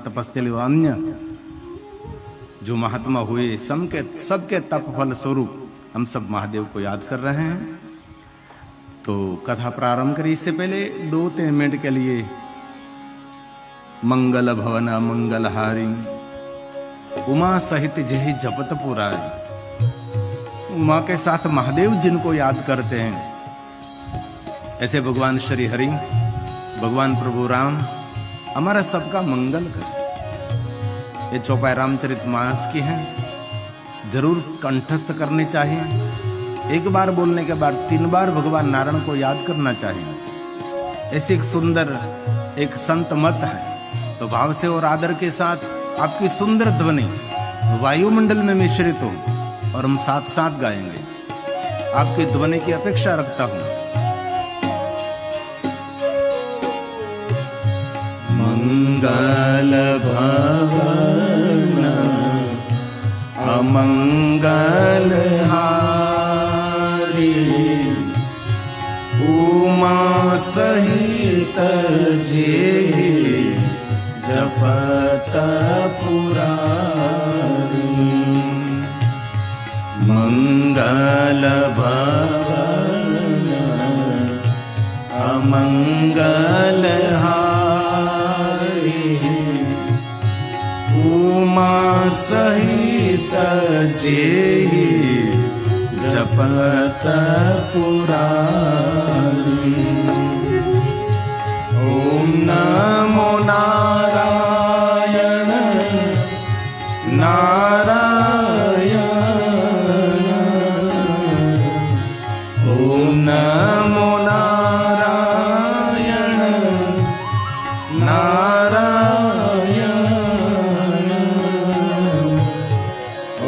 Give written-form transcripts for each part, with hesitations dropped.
तपस्या व अन्य जो महात्मा हुए सबके तप फल स्वरूप हम सब महादेव को याद कर रहे हैं। तो कथा प्रारंभ करिए। इससे पहले 2-3 मिनट के लिए मंगल भवन मंगलहारी उमा सहित जय जपत पुरारी। उमा के साथ महादेव जिनको याद करते हैं, ऐसे भगवान श्री हरि, भगवान प्रभु राम हमारा सबका मंगल कर। ये चौपाई रामचरितमानस की है, जरूर कंठस्थ करनी चाहिए। एक बार बोलने के बाद 3 बार भगवान नारायण को याद करना चाहिए। ऐसे एक सुंदर एक संत मत है। तो भाव से और आदर के साथ आपकी सुंदर ध्वनि वायुमंडल में मिश्रित हो और हम साथ साथ गाएंगे। आपकी ध्वनि की अपेक्षा रखता हूं। मंगल भवन अमंगल हारी उमा सहित जे जपत पुरारी। मंगल भवन अमंगल हारी उमा सहित जे जपत पुरारी। ओम नमो नारायण नारायण। ओम नमो नारायण नारायण।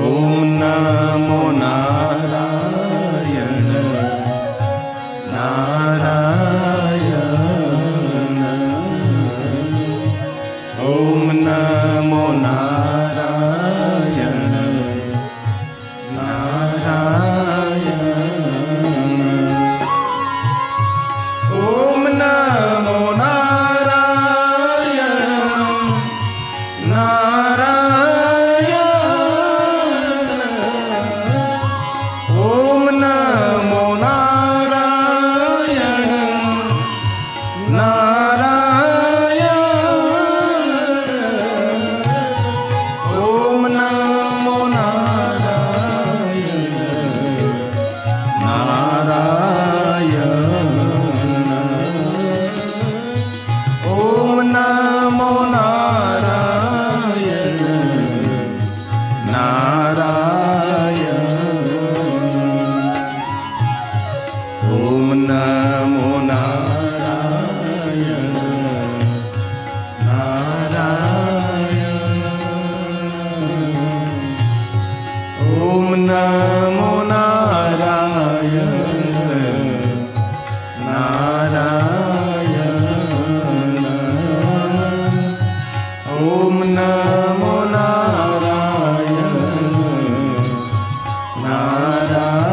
ओम नमो नारायण नारायण। ओम नमो नारायण नारायण। ओम नमो नारायण नारायण। ओम नमो नारायण नारायण। ओम नमो नारायण नारायण। ओम नमो नारायण नारायण। ओम नमो नारायण नारायण। ओम नमो नारायण नारायण। ओम नमो नारायण नारायण।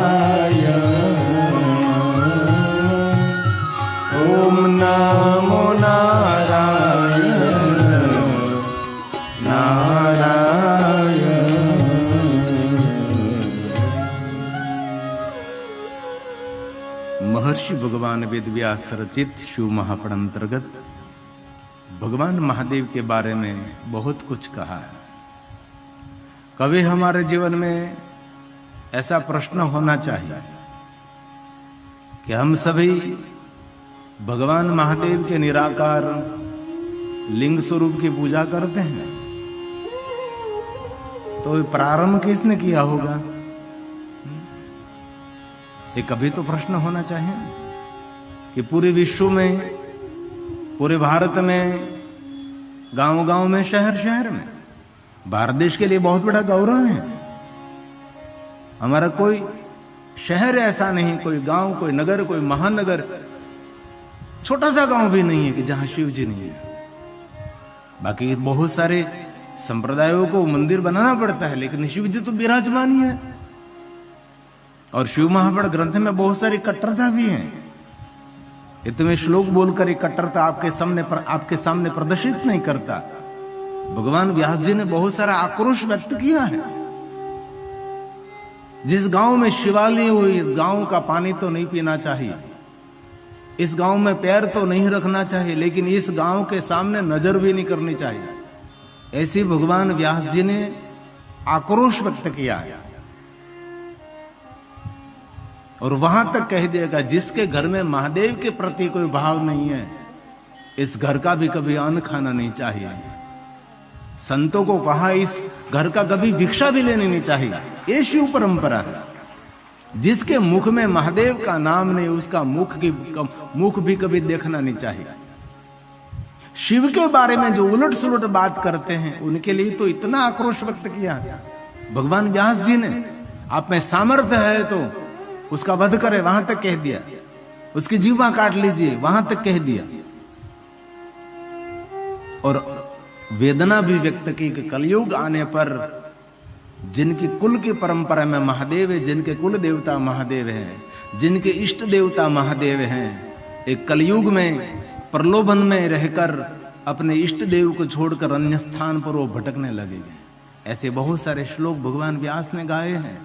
ओम नमो नारायण नारायण। महर्षि भगवान वेदव्यास रचित शिव महापुराण अंतर्गत भगवान महादेव के बारे में बहुत कुछ कहा है। कभी हमारे जीवन में ऐसा प्रश्न होना चाहिए कि हम सभी भगवान महादेव के निराकार लिंग स्वरूप की पूजा करते हैं, तो प्रारंभ किसने किया होगा? ये कभी तो प्रश्न होना चाहिए कि पूरे विश्व में, पूरे भारत में, गांव-गांव में, शहर-शहर में भारत देश के लिए बहुत बड़ा गौरव है। हमारा कोई शहर ऐसा नहीं, कोई गांव, कोई नगर, कोई महानगर, छोटा सा गांव भी नहीं है कि जहां शिव जी नहीं है। बाकी बहुत सारे संप्रदायों को मंदिर बनाना पड़ता है, लेकिन शिव जी तो विराजमान ही है। और शिव महापुराण ग्रंथ में बहुत सारी कट्टरता भी है। इतने श्लोक बोलकर एक कट्टरता आपके सामने प्रदर्शित नहीं करता। भगवान व्यास जी ने बहुत सारा आक्रोश व्यक्त किया है। जिस गांव में शिवालय हुई, इस गांव का पानी तो नहीं पीना चाहिए, इस गांव में पैर तो नहीं रखना चाहिए, लेकिन इस गांव के सामने नजर भी नहीं करनी चाहिए। ऐसी भगवान व्यास जी ने आक्रोश व्यक्त किया है। और वहां तक कह दिएगा, जिसके घर में महादेव के प्रति कोई भाव नहीं है, इस घर का भी कभी अन्न खाना नहीं चाहिए। संतों को कहा, इस घर का कभी भिक्षा भी लेनी नहीं चाहिए। ये शिव परंपरा है। जिसके मुख में महादेव का नाम नहीं, उसका मुख भी कभी देखना नहीं चाहिए। शिव के बारे में जो उलट सुलट बात करते हैं, उनके लिए तो इतना आक्रोश व्यक्त किया भगवान व्यास जी ने। आप में सामर्थ्य है तो उसका वध करे, वहां तक कह दिया। उसकी जीवा काट लीजिए, वहां तक कह दिया। और वेदना भी व्यक्त की कि कलयुग आने पर जिनकी कुल की परंपरा में महादेव है, जिनके कुल देवता महादेव हैं, जिनके इष्ट देवता महादेव हैं, एक कलयुग में प्रलोभन में रहकर अपने इष्ट देव को छोड़कर अन्य स्थान पर वो भटकने लगेंगे। ऐसे बहुत सारे श्लोक भगवान व्यास ने गाए हैं।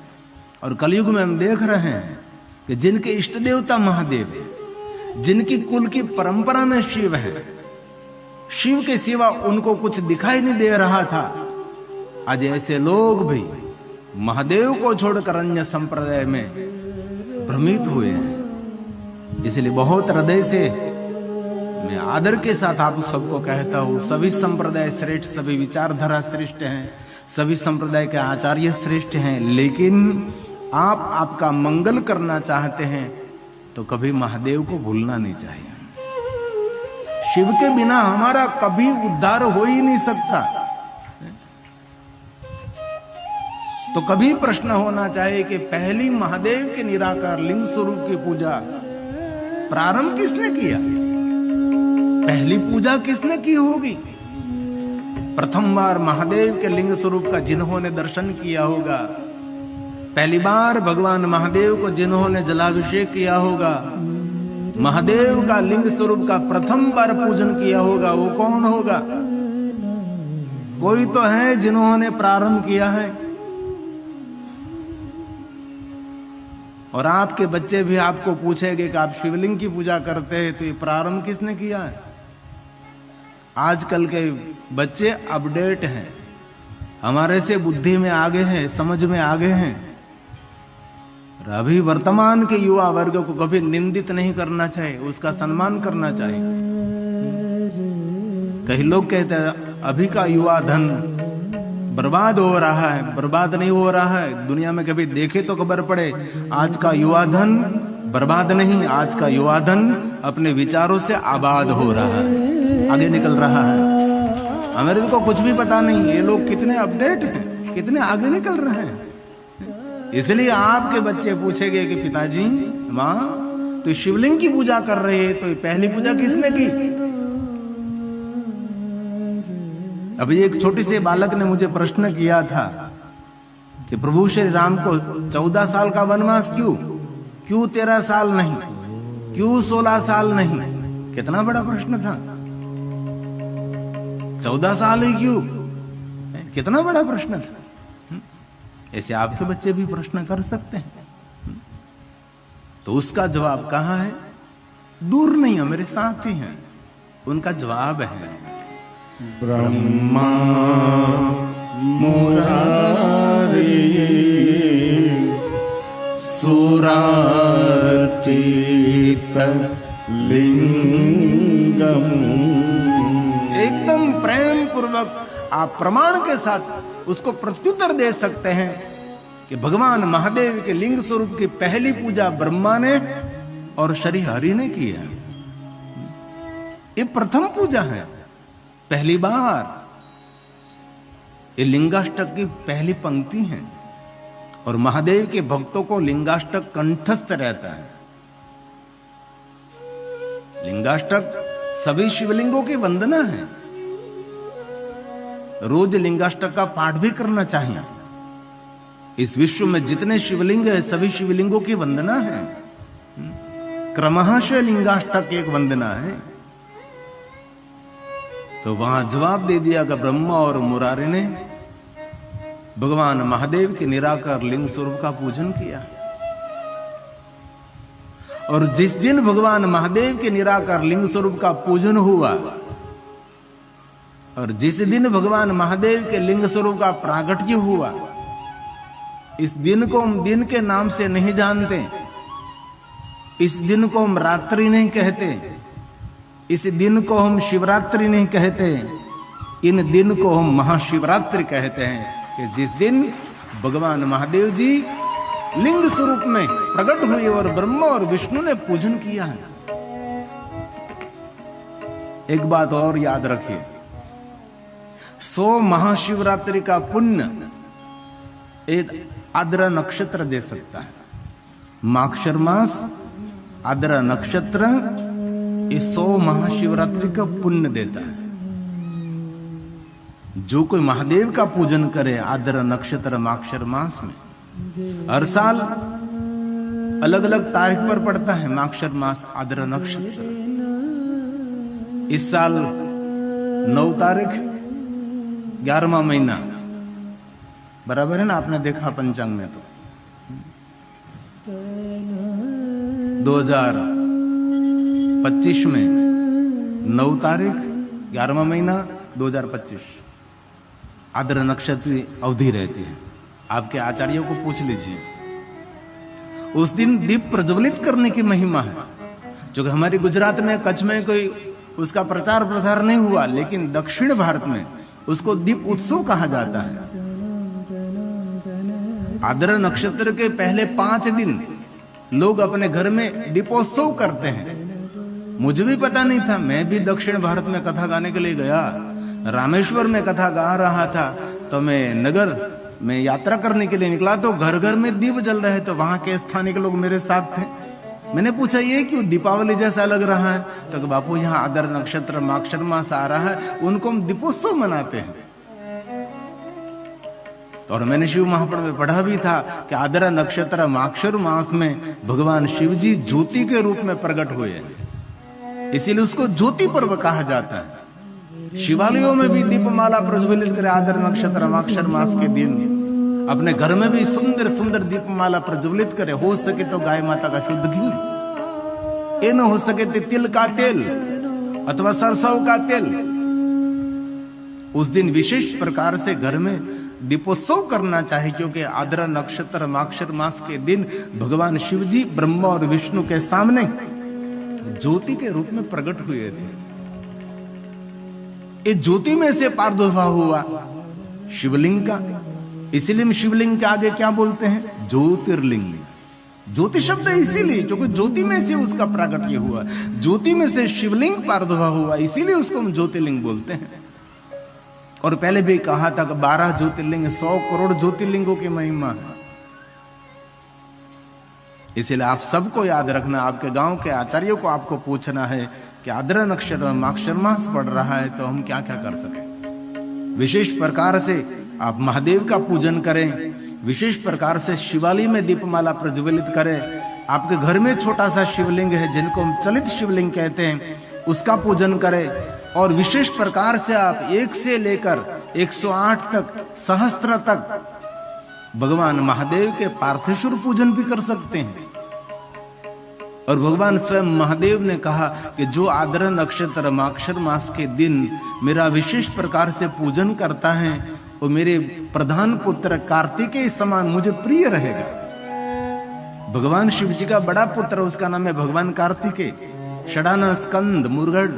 और कलयुग में हम देख रहे हैं कि जिनके इष्ट देवता महादेव है, जिनकी कुल की परंपरा में शिव है, शिव के सिवा उनको कुछ दिखाई नहीं दे रहा था, आज ऐसे लोग भी महादेव को छोड़कर अन्य संप्रदाय में भ्रमित हुए हैं। इसलिए बहुत हृदय से मैं आदर के साथ आप सबको कहता हूं, सभी संप्रदाय श्रेष्ठ, सभी विचारधारा श्रेष्ठ हैं, सभी संप्रदाय के आचार्य श्रेष्ठ हैं, लेकिन आप आपका मंगल करना चाहते हैं तो कभी महादेव को भूलना नहीं चाहिए। शिव के बिना हमारा कभी उद्धार हो ही नहीं सकता। तो कभी प्रश्न होना चाहिए कि पहली महादेव के निराकार लिंग स्वरूप की पूजा प्रारंभ किसने किया? पहली पूजा किसने की होगी? प्रथम बार महादेव के लिंग स्वरूप का जिन्होंने दर्शन किया होगा, पहली बार भगवान महादेव को जिन्होंने जलाभिषेक किया होगा, महादेव का लिंग स्वरूप का प्रथम बार पूजन किया होगा, वो कौन होगा? कोई तो है जिन्होंने प्रारंभ किया है। और आपके बच्चे भी आपको पूछेंगे कि आप शिवलिंग की पूजा करते हैं, तो ये प्रारंभ किसने किया है? आजकल के बच्चे अपडेट हैं, हमारे से बुद्धि में आगे हैं, समझ में आगे हैं। अभी वर्तमान के युवा वर्ग को कभी निंदित नहीं करना चाहिए, उसका सम्मान करना चाहिए। कई लोग कहते हैं अभी का युवा धन बर्बाद हो रहा है। बर्बाद नहीं हो रहा है, दुनिया में कभी देखे तो खबर पड़े। आज का युवा धन बर्बाद नहीं, आज का युवा धन अपने विचारों से आबाद हो रहा है, आगे निकल रहा है। हमारे को कुछ भी पता नहीं, ये लोग कितने अपडेट हैं, कितने आगे निकल रहे हैं। इसलिए आपके बच्चे पूछेंगे कि पिताजी, माँ, तो शिवलिंग की पूजा कर रहे हैं, तो पहली पूजा किसने की? अभी एक छोटी से बालक ने मुझे प्रश्न किया था कि प्रभु श्री राम को 14 साल का वनवास क्यों? क्यों 13 साल नहीं? क्यों 16 साल नहीं? कितना बड़ा प्रश्न था। 14 साल ही क्यों? कितना बड़ा प्रश्न था। ऐसे आपके बच्चे भी प्रश्न कर सकते हैं। तो उसका जवाब कहां है? दूर नहीं है, मेरे साथ ही हैं। उनका जवाब है ब्रह्मा मुरारी सुराचित लिंगम। एकदम प्रेम पूर्वक आप प्रमाण के साथ उसको प्रत्युत्तर दे सकते हैं कि भगवान महादेव के लिंग स्वरूप की पहली पूजा ब्रह्मा ने और श्री हरि ने की है। ये प्रथम पूजा है, पहली बार। ये लिंगाष्टक की पहली पंक्ति है और महादेव के भक्तों को लिंगाष्टक कंठस्थ रहता है। लिंगाष्टक सभी शिवलिंगों की वंदना है। रोज लिंगाष्टक का पाठ भी करना चाहिए। इस विश्व में जितने शिवलिंग है, सभी शिवलिंगों की वंदना है। क्रमशः लिंगाष्टक एक वंदना है। तो वहां जवाब दे दिया कि ब्रह्मा और मुरारी ने भगवान महादेव के निराकार लिंग स्वरूप का पूजन किया। और जिस दिन भगवान महादेव के निराकार लिंग स्वरूप का पूजन हुआ और जिस दिन भगवान महादेव के लिंग स्वरूप का प्रागट्य हुआ, इस दिन को हम दिन के नाम से नहीं जानते, इस दिन को हम रात्रि नहीं कहते, इस दिन को हम शिवरात्रि नहीं कहते, इन दिन को हम महाशिवरात्रि कहते हैं कि जिस दिन भगवान महादेव जी लिंग स्वरूप में प्रकट हुए और ब्रह्मा और विष्णु ने पूजन किया है। एक बात और याद रखिए, 100 महाशिवरात्रि का पुण्य एक आद्रा नक्षत्र दे सकता है। माक्षर मास आद्रा नक्षत्र इस 100 महाशिवरात्रि का पुण्य देता है। जो कोई महादेव का पूजन करे आद्रा नक्षत्र माक्षर मास में, हर साल अलग अलग तारीख पर पड़ता है माक्षर मास आद्रा नक्षत्र। इस साल 9 तारीख 11वां महीना, बराबर है ना? आपने देखा पंचांग में तो 2025 में 9 तारीख 11वां महीना 2025 आद्रा नक्षत्र की अवधि रहती है। आपके आचार्यों को पूछ लीजिए, उस दिन दीप प्रज्वलित करने की महिमा है। जो कि हमारे गुजरात में कच्छ में कोई उसका प्रचार प्रसार नहीं हुआ, लेकिन दक्षिण भारत में उसको दीप उत्सव कहा जाता है। आद्रा नक्षत्र के पहले 5 दिन लोग अपने घर में दीपोत्सव करते हैं। मुझे भी पता नहीं था, मैं भी दक्षिण भारत में कथा गाने के लिए गया, रामेश्वर में कथा गा रहा था, तो मैं नगर में यात्रा करने के लिए निकला तो घर घर में दीप जल रहे, तो वहां के स्थानिक लोग मेरे साथ थे। मैंने पूछा ये क्यों दीपावली जैसा लग रहा है? तो बापू यहाँ आद्रा नक्षत्र माक्षर मास आ रहा है, उनको हम दीपोत्सव मनाते हैं। और मैंने शिव महापुराण में पढ़ा भी था कि आद्रा नक्षत्र माक्षर मास में भगवान शिव जी ज्योति के रूप में प्रकट हुए हैं, इसीलिए उसको ज्योति पर्व कहा जाता है। शिवालयों में भी दीपमाला प्रज्वलित करे आद्रा नक्षत्र माक्षर मास के दिन, अपने घर में भी सुंदर सुंदर दीपमाला प्रज्वलित करे। हो सके तो गाय माता का शुद्ध घी, ये न हो सके तो तिल का तेल अथवा सरसों का तेल। उस दिन विशेष प्रकार से घर में दीपोत्सव करना चाहिए, क्योंकि आद्रा नक्षत्र माक्षर मास के दिन भगवान शिव जी ब्रह्मा और विष्णु के सामने ज्योति के रूप में प्रकट हुए थे। इस ज्योति में से प्रादुर्भाव हुआ शिवलिंग का, इसीलिए हम शिवलिंग के आगे क्या बोलते हैं? ज्योतिर्लिंग। ज्योति शब्द इसीलिए क्योंकि ज्योति में से उसका प्रागट्य हुआ, ज्योति में से शिवलिंग प्रादुर्भाव हुआ, इसीलिए उसको हम ज्योतिर्लिंग बोलते हैं। और पहले भी कहा था कि 12 ज्योतिर्लिंग 100 करोड़ ज्योतिर्लिंगों की महिमा है। इसीलिए आप सबको याद रखना, आपके गांव के आचार्यों को आपको पूछना है कि आद्रा नक्षत्र माक्षर मास पड़ रहा है तो हम क्या क्या कर सके। विशेष प्रकार से आप महादेव का पूजन करें, विशेष प्रकार से शिवालय में दीपमाला प्रज्वलित करें। आपके घर में छोटा सा शिवलिंग है जिनको हम चलित शिवलिंग कहते हैं, उसका पूजन करें। और विशेष प्रकार से आप 1 से लेकर 108 तक सहस्त्र तक भगवान महादेव के पार्थेश्वर पूजन भी कर सकते हैं। और भगवान स्वयं महादेव ने कहा कि जो आद्रा नक्षत्र माक्षर मास के दिन मेरा विशेष प्रकार से पूजन करता है वो मेरे प्रधान पुत्र कार्तिकेय समान मुझे प्रिय रहेगा। भगवान शिव जी का बड़ा पुत्र उसका नाम है भगवान कार्तिकेय। षडानन स्कंद मुर्गड़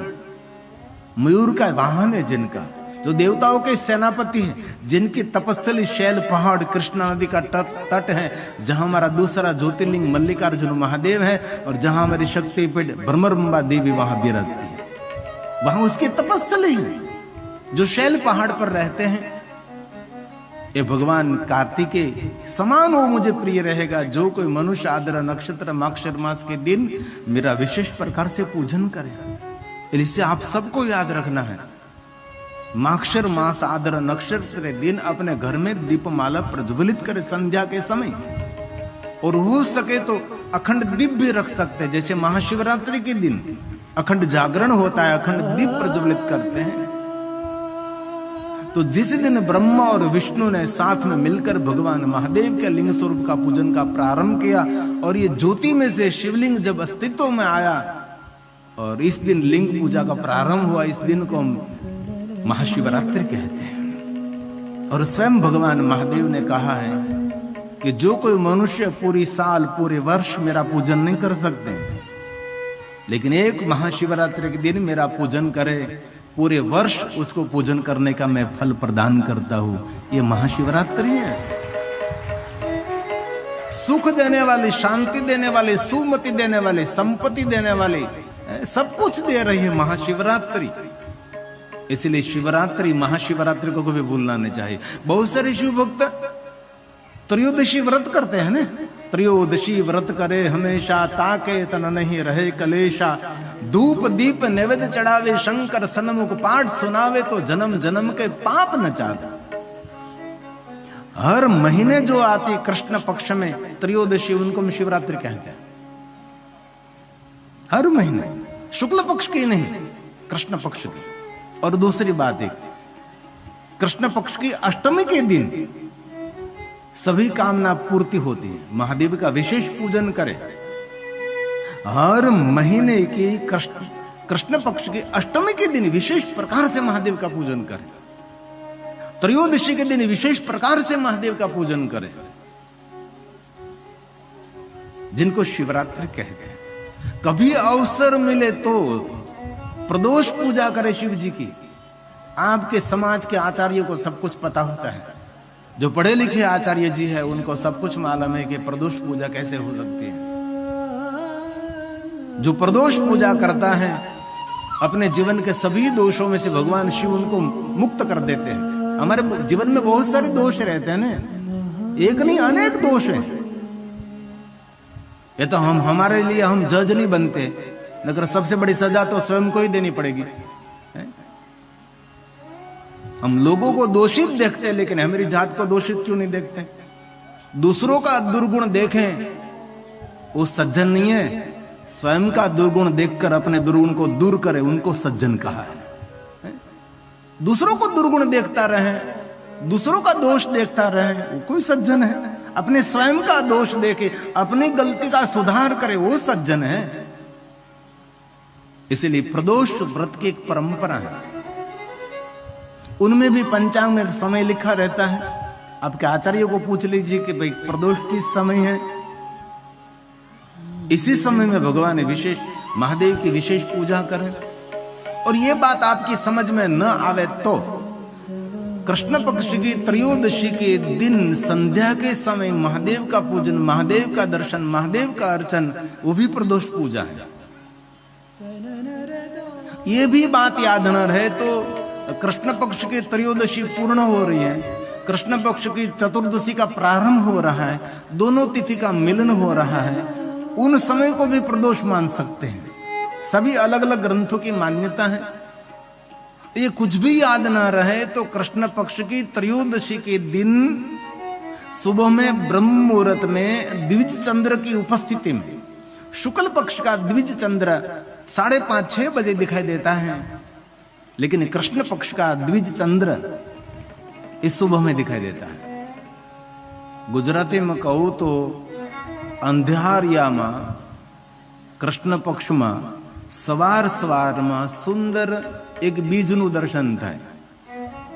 मयूर का वाहन है जिनका, जो देवताओं के सेनापति हैं, जिनकी तपस्थली शैल पहाड़ कृष्णा नदी का तट है, जहां हमारा दूसरा ज्योतिर्लिंग मल्लिकार्जुन महादेव है और जहां हमारी शक्तिपीठ भ्रमरंबा देवी वहां विराजती है। वहां उसकी तपस्थली है, जो शैल पहाड़ पर रहते हैं। ये भगवान कार्तिकेय समान वो मुझे प्रिय रहेगा जो कोई मनुष्य आद्रा नक्षत्र माक्षर मास के दिन मेरा विशेष प्रकार से पूजन करे। इससे आप सबको याद रखना है, माक्षर मास आद्रा नक्षत्र के दिन अपने घर में दीपमाला प्रज्वलित करे संध्या के समय, और हो सके तो अखंड दीप भी रख सकते हैं। जैसे महाशिवरात्रि के दिन अखंड जागरण होता है, अखंड दीप प्रज्वलित करते हैं, तो जिस दिन ब्रह्मा और विष्णु ने साथ में मिलकर भगवान महादेव के लिंग स्वरूप का पूजन का प्रारंभ किया और ये ज्योति में से शिवलिंग जब अस्तित्व में आया और इस दिन लिंग पूजा का प्रारंभ हुआ, इस दिन को हम महाशिवरात्रि कहते हैं। और स्वयं भगवान महादेव ने कहा है कि जो कोई मनुष्य पूरी साल पूरे वर्ष मेरा पूजन नहीं कर सकते, लेकिन एक महाशिवरात्रि के दिन मेरा पूजन करे, पूरे वर्ष उसको पूजन करने का मैं फल प्रदान करता हूं। ये महाशिवरात्रि है। सुख देने वाली, शांति देने वाली, सुमति देने वाली, संपत्ति देने वाली, सब कुछ दे रही है महाशिवरात्रि। इसलिए शिवरात्रि, महाशिवरात्रि को कभी भूलना नहीं चाहिए। बहुत सारे शिव भक्त त्रयोदशी व्रत करते हैं ना, त्रयोदशी व्रत करे हमेशा, ताके तन नहीं रहे कलेशा, धूप दीप नैवेद्य चढ़ावे, शंकर सन्मुख पाठ सुनावे, तो जन्म जन्म के पाप न चाहे। हर महीने जो आती कृष्ण पक्ष में त्रयोदशी, उनको हम शिवरात्रि कहते हैं। हर महीने, शुक्ल पक्ष की नहीं, कृष्ण पक्ष की। और दूसरी बात एक, कृष्ण पक्ष की अष्टमी के दिन सभी कामना पूर्ति होती है। महादेव का विशेष पूजन करें। हर महीने की कृष्ण पक्ष की अष्टमी के दिन विशेष प्रकार से महादेव का पूजन करें। त्रयोदशी के दिन विशेष प्रकार से महादेव का पूजन करें, जिनको शिवरात्रि कहते हैं। कभी अवसर मिले तो प्रदोष पूजा करें शिव जी की। आपके समाज के आचार्यों को सब कुछ पता होता है, जो पढ़े लिखे आचार्य जी है उनको सब कुछ मालूम है कि प्रदोष पूजा कैसे हो सकती है। जो प्रदोष पूजा करता है, अपने जीवन के सभी दोषों में से भगवान शिव उनको मुक्त कर देते हैं। हमारे जीवन में बहुत सारे दोष रहते हैं ना, एक नहीं अनेक दोष हैं। ये तो हमारे लिए हम जज नहीं बनते, लेकिन सबसे बड़ी सजा तो स्वयं को ही देनी पड़ेगी। हम लोगों को दोषित देखते हैं, लेकिन हमारी जात को दोषित क्यों नहीं देखते? दूसरों का दुर्गुण देखें, वो सज्जन नहीं है। स्वयं का दुर्गुण देखकर अपने दुर्गुण को दूर करे, उनको सज्जन कहा है। दूसरों को दुर्गुण देखता रहे, दूसरों का दोष देखता रहे, वो कोई सज्जन है? अपने स्वयं का दोष देखे, अपनी गलती का सुधार करे, वो सज्जन है। इसलिए प्रदोष व्रत की एक परंपरा है। उनमें भी पंचांग में समय लिखा रहता है। आपके आचार्यों को पूछ लीजिए कि भाई प्रदोष किस समय है। इसी समय में भगवान विशेष महादेव की विशेष पूजा करें। और ये बात आपकी समझ में न आवे तो कृष्ण पक्ष की त्रयोदशी के दिन संध्या के समय महादेव का पूजन, महादेव का दर्शन, महादेव का अर्चन, वो भी प्रदोष पूजा है। ये भी बात याद न रहे तो कृष्ण पक्ष की त्रयोदशी पूर्ण हो रही है, कृष्ण पक्ष की चतुर्दशी का प्रारंभ हो रहा है, दोनों तिथि का मिलन हो रहा है, उन समय को भी प्रदोष मान सकते हैं। सभी अलग अलग ग्रंथों की मान्यता है। ये कुछ भी याद ना रहे तो कृष्ण पक्ष की त्रयोदशी के दिन सुबह में ब्रह्म मुहूर्त में द्विज चंद्र की उपस्थिति में, शुक्ल पक्ष का द्विज चंद्र 5:30-6 बजे दिखाई देता है, लेकिन कृष्ण पक्ष का द्विज चंद्र इस सुबह में दिखाई देता है। गुजराती में कहूं तो अंधियारियाમાં कृष्ण पक्ष में सवार में सुंदर एक बीजનું દર્શન થાય,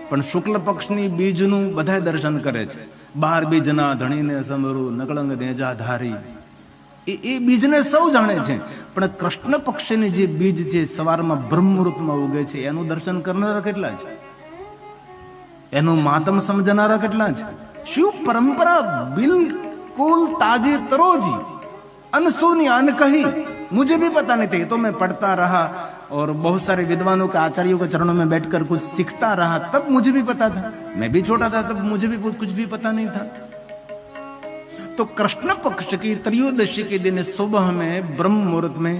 પણ શુક્લ પક્ષની બીજનું બધા દર્શન કરે છે। 12 બીજના ધણીને સમરું નકળંગ નેજા ધારી, એ બીજને સૌ જાણે છે, પણ કૃષ્ણ પક્ષની જે બીજ જે સવારમાં બ્રહ્મ મુહૂર્તમાં ઉગે છે એનું દર્શન કરનારા કેટલા છે? એનું માતમ સમજનારા કેટલા છે? शिव परंपरा बिल्कुल ताजी तरोजी, अनसुनी अनकही। मुझे भी पता नहीं था, तो मैं पढ़ता रहा और बहुत सारे विद्वानों के आचार्यों के चरणों में बैठकर कुछ सीखता रहा, तब मुझे भी पता था। मैं भी छोटा था तब मुझे भी कुछ भी पता नहीं था। तो कृष्ण पक्ष की त्रयोदशी के दिन सुबह में ब्रह्म मुहूर्त में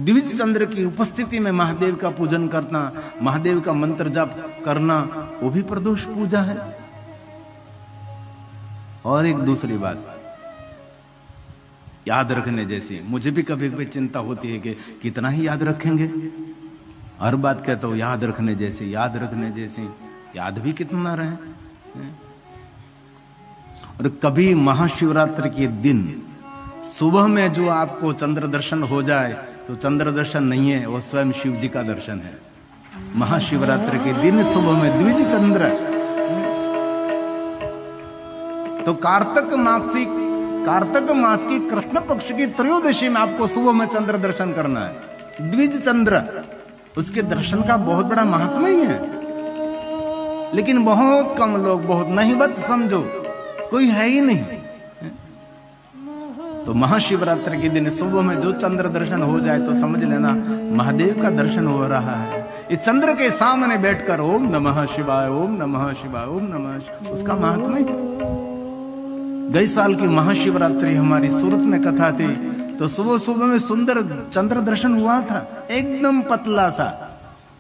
द्विज चंद्र की उपस्थिति में महादेव का पूजन करना, महादेव का मंत्र जाप करना, वो भी प्रदोष पूजा है। और एक दूसरी बात याद रखने जैसी, मुझे भी कभी कभी चिंता होती है कि कितना ही याद रखेंगे। हर बात कहता हूं याद रखने जैसी, याद रखने जैसी। याद भी कितना रहे। और कभी महाशिवरात्रि के दिन सुबह में जो आपको चंद्र दर्शन हो जाए तो चंद्र दर्शन नहीं है, वो स्वयं शिव जी का दर्शन है। महाशिवरात्रि के दिन सुबह में द्विज चंद्र, तो कार्तिक मास की कृष्ण पक्ष की त्रयोदशी में आपको सुबह में चंद्र दर्शन करना है। द्विज चंद्र, उसके दर्शन का बहुत बड़ा महात्मा ही है, लेकिन बहुत कम लोग, बहुत नहीं बत समझो, कोई है ही नहीं। तो महाशिवरात्रि के दिन सुबह में जो चंद्र दर्शन हो जाए तो समझ लेना महादेव का दर्शन हो रहा है। इस चंद्र के सामने बैठकर ओम नमः शिवाय, ओम नमः शिवाय, ओम नमः शिवाय, उसका महात्मा ही। गई साल की महाशिवरात्रि हमारी सूरत में कथा थी, तो सुबह सुबह में सुंदर चंद्र दर्शन हुआ था, एकदम पतला सा।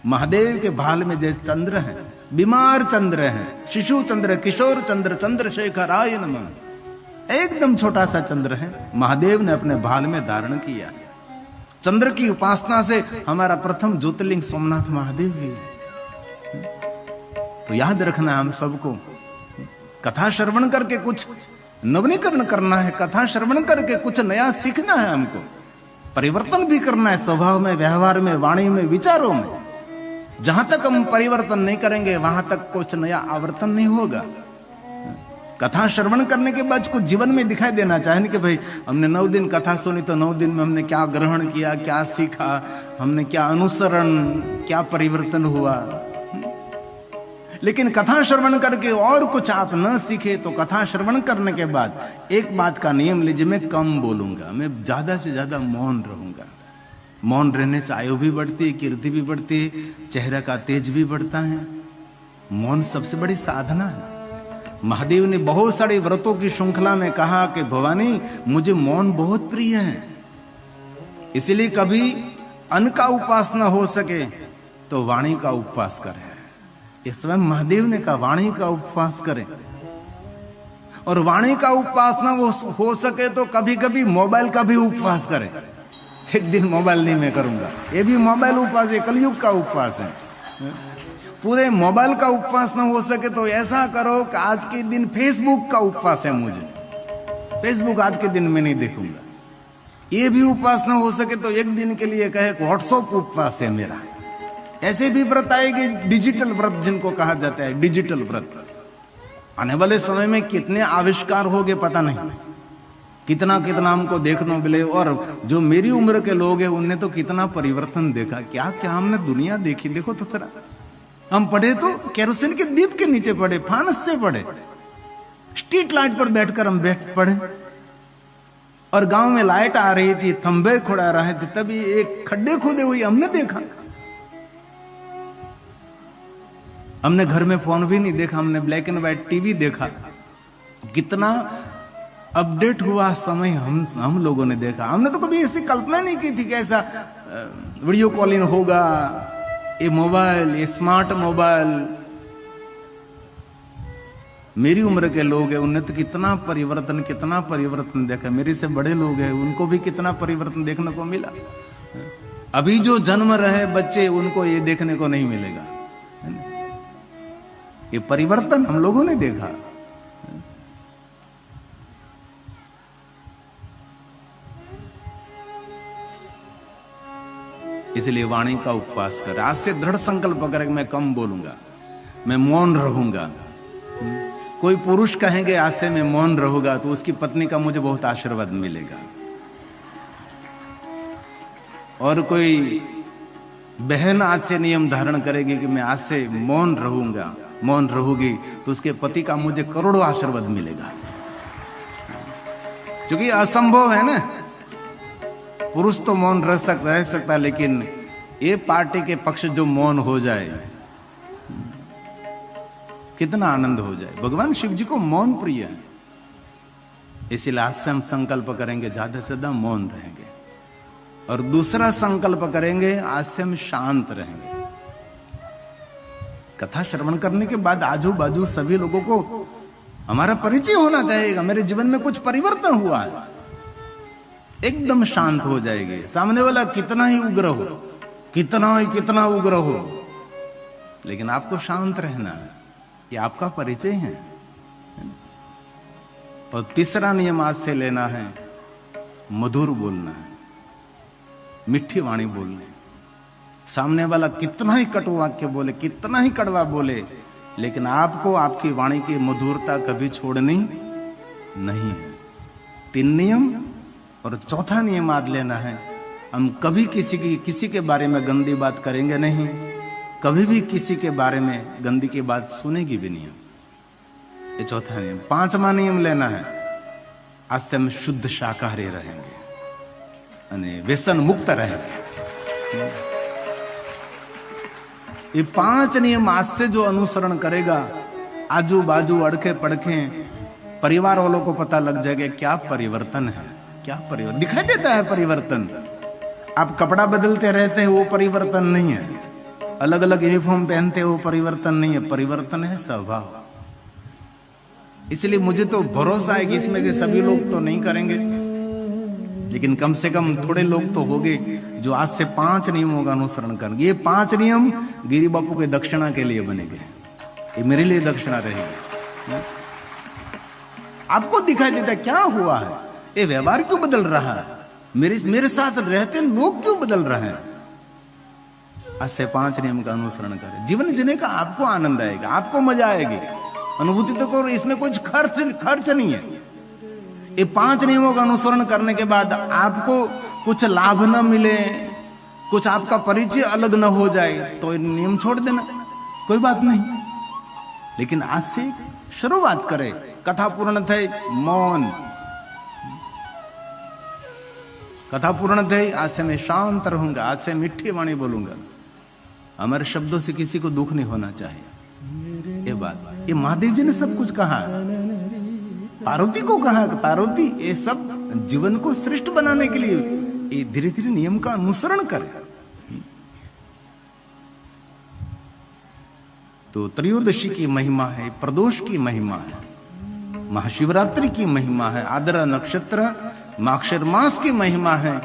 महादेव के भाल में जैसे चंद्र है, बीमार चंद्र है, शिशु चंद्र, किशोर चंद्र, चंद्रशेखराय नमः, एकदम छोटा सा चंद्र है, महादेव ने अपने भाल में धारण किया। चंद्र की उपासना से हमारा प्रथम ज्योतिर्लिंग सोमनाथ महादेव भी है। तो याद रखना हम सबको, कथा श्रवण करके कुछ नवीनीकरण करना है, कथा श्रवण करके कुछ नया सीखना है, हमको परिवर्तन भी करना है स्वभाव में, व्यवहार में, वाणी में, विचारों में। जहां तक हम परिवर्तन नहीं करेंगे वहां तक कुछ नया आवर्तन नहीं होगा। कथा श्रवण करने के बाद कुछ जीवन में दिखाई देना चाहिए कि भाई हमने 9 दिन कथा सुनी, तो 9 दिन में हमने क्या ग्रहण किया, क्या सीखा, हमने क्या अनुसरण, क्या परिवर्तन हुआ। लेकिन कथा श्रवण करके और कुछ आप न सीखे तो कथा श्रवण करने के बाद एक बात का नियम लीजिए, मैं कम बोलूंगा, मैं ज्यादा से ज्यादा मौन रहूंगा। मौन रहने से आयु भी बढ़ती है, कीर्ति भी बढ़ती है, चेहरे का तेज भी बढ़ता है। मौन सबसे बड़ी साधना है। महादेव ने बहुत सारे व्रतों की श्रृंखला में कहा कि भवानी मुझे मौन बहुत प्रिय है, इसलिए कभी अन्न का उपवास न हो सके तो वाणी का उपवास करें। इस स्वयं महादेव ने कहा वाणी का उपवास करें, और वाणी का उपवास ना हो सके तो कभी कभी मोबाइल का भी उपवास करें। एक दिन मोबाइल नहीं मैं करूंगा, ये भी मोबाइल उपवास है, कलयुग का उपवास है। पूरे मोबाइल का उपवास ना हो सके तो ऐसा करो कि आज के दिन फेसबुक का उपवास है, मुझे फेसबुक आज के दिन में नहीं देखूंगा। ये भी उपवास ना हो सके तो एक दिन के लिए कहे व्हाट्सएप उपवास है मेरा। ऐसे भी व्रत आएंगे, डिजिटल व्रत जिनको कहा जाता है, डिजिटल व्रत। आने वाले समय में कितने आविष्कार हो गए पता नहीं, कितना कितना हमको देखने मिले। और जो मेरी उम्र के लोग हैं उनने तो कितना परिवर्तन देखा, क्या क्या हमने दुनिया देखी। देखो तो जरा, हम पढ़े तो केरोसिन के दीप के नीचे पढ़े, फानस से पढ़े, स्ट्रीट लाइट पर बैठकर हम पढ़े, और गांव में लाइट आ रही थी, थंबे खुड़ा रहे थे, तभी एक खड्डे खोदे हुए हमने देखा। हमने घर में फोन भी नहीं देखा, हमने ब्लैक एंड व्हाइट टीवी देखा। कितना अपडेट हुआ समय हम लोगों ने देखा। हमने तो कभी ऐसी कल्पना नहीं की थी कि ऐसा वीडियो कॉलिंग होगा, ये मोबाइल, ये स्मार्ट मोबाइल। मेरी उम्र के लोग हैं उन्हें तो कितना परिवर्तन देखा। मेरे से बड़े लोग हैं उनको भी कितना परिवर्तन देखने को मिला। अभी जो जन्म रहे बच्चे उनको ये देखने को नहीं मिलेगा। ये परिवर्तन हम लोगों ने देखा। इसलिए वाणी का उपवास कर, आज से दृढ़ संकल्प कर मैं कम बोलूंगा, मैं मौन रहूंगा। कोई पुरुष कहेंगे आज से मैं मौन रहूंगा तो उसकी पत्नी का मुझे बहुत आशीर्वाद मिलेगा। और कोई बहन आज से नियम धारण करेगी कि मैं आज से मौन रहूंगा, मौन रहूगी, तो उसके पति का मुझे करोड़ों आशीर्वाद मिलेगा। क्योंकि असंभव है ना, पुरुष तो मौन रह सकता, लेकिन ये पार्टी के पक्ष जो मौन हो जाए, कितना आनंद हो जाए। भगवान शिव जी को मौन प्रिय है, इसलिए आज से हम संकल्प करेंगे ज्यादा से ज्यादा मौन रहेंगे। और दूसरा संकल्प करेंगे आज से हम शांत रहेंगे। कथा श्रवण करने के बाद आजू बाजू सभी लोगों को हमारा परिचय होना चाहिएगा, मेरे जीवन में कुछ परिवर्तन हुआ है। एकदम शांत हो जाएंगे। सामने वाला कितना ही उग्र हो, कितना उग्र हो, लेकिन आपको शांत रहना है। ये आपका परिचय है। और तीसरा नियम आज से लेना है, मधुर बोलना है, मिठी वाणी बोलने। सामने वाला कितना ही कटु वाक्य बोले, कितना ही कड़वा बोले, लेकिन आपको आपकी वाणी की मधुरता कभी छोड़नी नहीं है। 3 नियम। और चौथा नियम आज लेना है, हम कभी किसी के बारे में गंदी बात करेंगे नहीं, कभी भी किसी के बारे में गंदी की बात सुनेगी भी नहीं। ये चौथा नियम। 5वां नियम लेना है, आज से हम शुद्ध शाकाहारी रहेंगे, यानी व्यसन मुक्त रहेंगे। ये 5 नियम आज से जो अनुसरण करेगा, आजू बाजू अड़के पड़के परिवार वालों को पता लग जाएगा क्या परिवर्तन है, क्या परिवर्तन दिखाई देता है। परिवर्तन, आप कपड़ा बदलते रहते हैं वो परिवर्तन नहीं है, अलग अलग यूनिफॉर्म पहनते हैं वो परिवर्तन नहीं है, परिवर्तन है स्वभाव। इसलिए मुझे तो भरोसा है कि इसमें से सभी लोग तो नहीं करेंगे, लेकिन कम से कम थोड़े लोग तो होंगे जो आज से 5 नियमों का अनुसरण करेंगे। ये 5 नियम गिरी बापू के दक्षिणा के लिए बने गए, ये मेरे लिए दक्षिणा रहेगी। आपको दिखाई देता क्या हुआ है, ये व्यवहार क्यों बदल रहा है, मेरे साथ रहते लोग क्यों बदल रहे हैं। आज से 5 नियम का अनुसरण करें, जीवन जीने का आपको आनंद आएगा, आपको मजा आएगी, अनुभूति तो करो, इसमें कुछ खर्च नहीं है। ये 5 नियमों का अनुसरण करने के बाद आपको कुछ लाभ न मिले, कुछ आपका परिचय अलग न हो जाए, तो नियम छोड़ देना, कोई बात नहीं। लेकिन आज से शुरुआत करें। कथा पूर्ण थे मौन, कथा पूर्ण थे, आज से मैं शांत रहूंगा, आज से मीठी वाणी बोलूंगा, हमारे शब्दों से किसी को दुख नहीं होना चाहिए। ये बात, ये महादेव जी ने सब कुछ कहा, पार्वती को कहा, पार्वती ये सब जीवन को श्रेष्ठ बनाने के लिए ये धीरे धीरे नियम का अनुसरण करें। तो त्रयोदशी की महिमा है, प्रदोष की महिमा है, महाशिवरात्रि की महिमा है, आद्रा नक्षत्र माक्षर मास की महिमा है।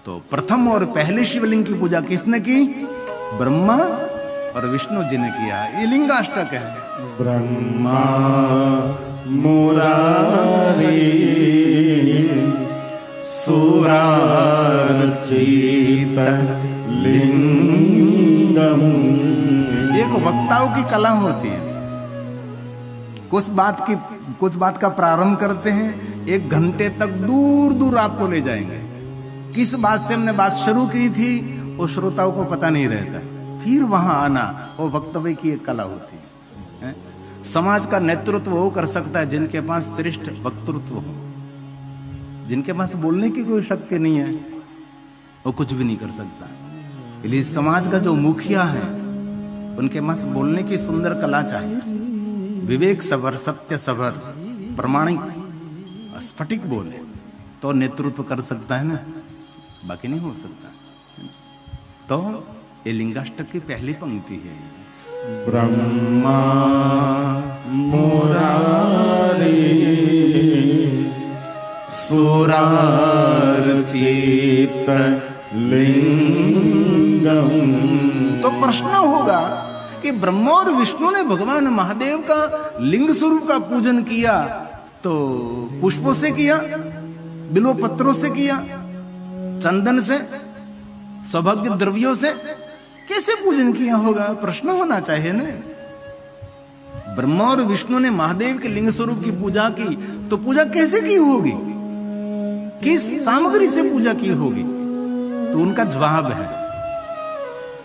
तो प्रथम और पहले शिवलिंग की पूजा किसने की? ब्रह्मा और विष्णु जी ने किया। ये लिंगाष्टक है। ब्रह्मा मुरारी सुरार्चित लिंगम। एक वक्ताओं की कला होती है, कुछ बात का प्रारंभ करते हैं, 1 घंटे तक दूर दूर आपको ले जाएंगे। किस बात से हमने बात शुरू की थी वो श्रोताओं को पता नहीं रहता, फिर वहां आना वो वक्तव्य की एक कला होती है। समाज का नेतृत्व वो कर सकता है जिनके पास श्रेष्ठ वक्तृत्व हो। जिनके पास बोलने की कोई शक्ति नहीं है वो कुछ भी नहीं कर सकता। इसलिए समाज का जो मुखिया है उनके पास बोलने की सुंदर कला चाहिए, विवेक सबर, सत्य सबर, प्रमाणिक स्फटिक बोले तो नेतृत्व कर सकता है ना, बाकी नहीं हो सकता। तो ये लिंगाष्टक की पहली पंक्ति है। ब्रह्मा मुरारी सुरार्चित लिंगम। तो प्रश्न होगा कि ब्रह्मा और विष्णु ने भगवान महादेव का लिंग स्वरूप का पूजन किया तो पुष्पों से किया, बिल्व पत्रों से किया, चंदन से, सौभाग्य द्रव्यों से कैसे पूजन किया होगा? प्रश्न होना चाहिए ना। ब्रह्मा और विष्णु ने महादेव के लिंग स्वरूप की पूजा की तो पूजा कैसे की होगी, किस सामग्री से पूजा की होगी? तो उनका जवाब है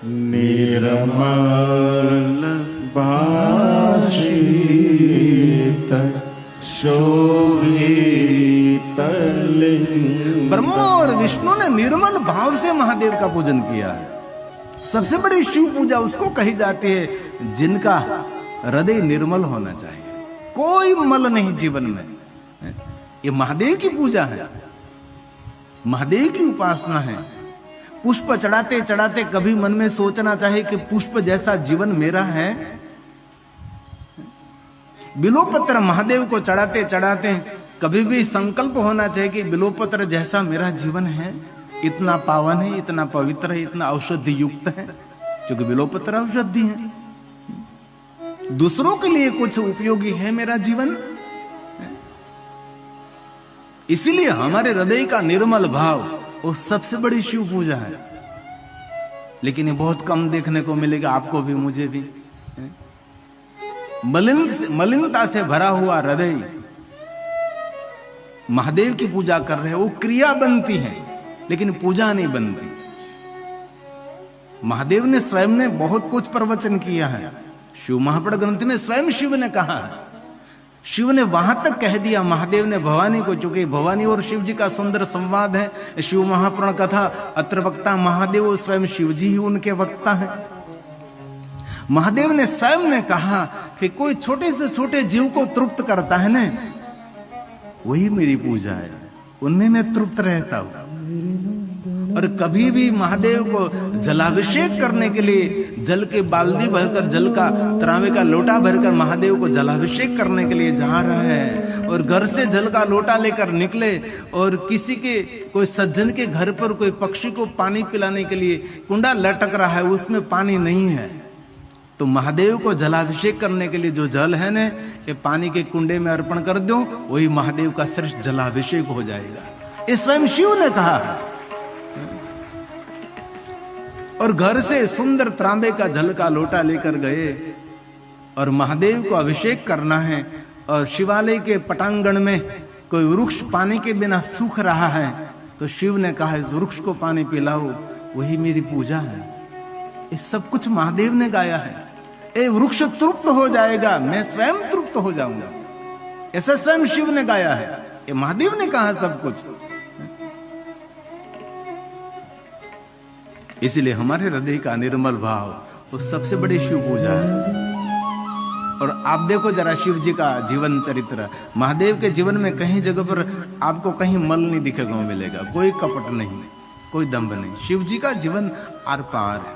निर्मल भाषित शोभित लिंग। ब्रह्मा और विष्णु ने निर्मल भाव से महादेव का पूजन किया है। सबसे बड़ी शिव पूजा उसको कही जाती है जिनका हृदय निर्मल होना चाहिए, कोई मल नहीं जीवन में। ये महादेव की पूजा है, महादेव की उपासना है। पुष्प चढ़ाते चढ़ाते कभी मन में सोचना चाहिए कि पुष्प जैसा जीवन मेरा है? बिल्वपत्र महादेव को चढ़ाते चढ़ाते कभी भी संकल्प होना चाहिए कि बिल्वपत्र जैसा मेरा जीवन है, इतना पावन है, इतना पवित्र है, इतना औषधि युक्त है, क्योंकि बिल्वपत्र औषधि है। दूसरों के लिए कुछ उपयोगी है मेरा जीवन? इसीलिए हमारे हृदय का निर्मल भाव वो सबसे बड़ी शिव पूजा है। लेकिन ये बहुत कम देखने को मिलेगा, आपको भी मुझे भी। मलिनता से भरा हुआ हृदय महादेव की पूजा कर रहे हैं, वो क्रिया बनती है लेकिन पूजा नहीं बनती। महादेव ने स्वयं ने बहुत कुछ प्रवचन किया है। शिव महापुराण ग्रंथ में स्वयं शिव ने कहा है, शिव ने वहां तक कह दिया महादेव ने भवानी को, चूंकि भवानी और शिव जी का सुंदर संवाद है। शिव महापुराण कथा अत्र वक्ता महादेव, स्वयं शिव जी ही उनके वक्ता हैं। महादेव ने स्वयं ने कहा कि कोई छोटे से छोटे जीव को तृप्त करता है ना, वही मेरी पूजा है, उनमें मैं तृप्त रहता हूं। और कभी भी महादेव को जलाभिषेक करने के लिए जल के बाल्टी भरकर, जल का त्रावे का लोटा भरकर महादेव को जलाभिषेक करने के लिए जा रहे हैं, और घर से जल का लोटा लेकर निकले और किसी के, कोई सज्जन के घर पर कोई पक्षी को पानी पिलाने के लिए कुंडा लटक रहा है, उसमें पानी नहीं है, तो महादेव को जलाभिषेक करने के लिए जो जल है ना, ये पानी के कुंडे में अर्पण कर दो, वही महादेव का श्रेष्ठ जलाभिषेक हो जाएगा। ये स्वयं शिव ने कहा है। और घर से सुंदर तांबे का जल का लोटा लेकर गए और महादेव को अभिषेक करना है। और शिवालय के पटांगण में कोई वृक्ष पानी के बिना सूख रहा है, तो शिव ने कहा इस वृक्ष को पानी पिलाओ, वही मेरी पूजा है। ये सब कुछ महादेव ने गाया है। ये वृक्ष तृप्त हो जाएगा, मैं स्वयं तृप्त हो जाऊंगा, ऐसा स्वयं शिव ने गाया है। ये महादेव ने कहा सब कुछ। इसलिए हमारे हृदय का निर्मल भाव वो सबसे बड़ी शिव पूजा है। और आप देखो जरा शिव जी का जीवन चरित्र, महादेव के जीवन में कहीं जगह पर आपको कहीं मल नहीं दिखेगा मिलेगा, कोई कपट नहीं, कोई दंभ नहीं। शिव जी का जीवन आर पार है।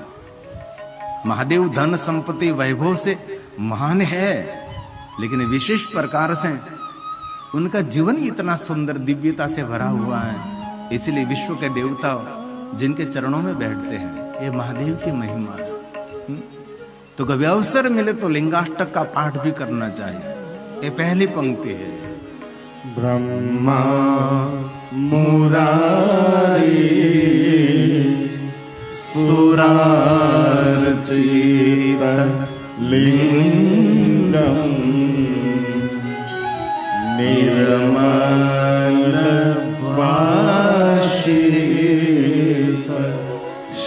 महादेव धन संपत्ति वैभव से महान है, लेकिन विशेष प्रकार से उनका जीवन इतना सुंदर दिव्यता से भरा हुआ है। इसलिए विश्व के देवता जिनके चरणों में बैठते हैं, ये महादेव की महिमा है। तो कभी अवसर मिले तो लिंगाष्टक का पाठ भी करना चाहिए। ये पहली पंक्ति है। ब्रह्मा मुरारी सुरार्चित लिंगम निर्मल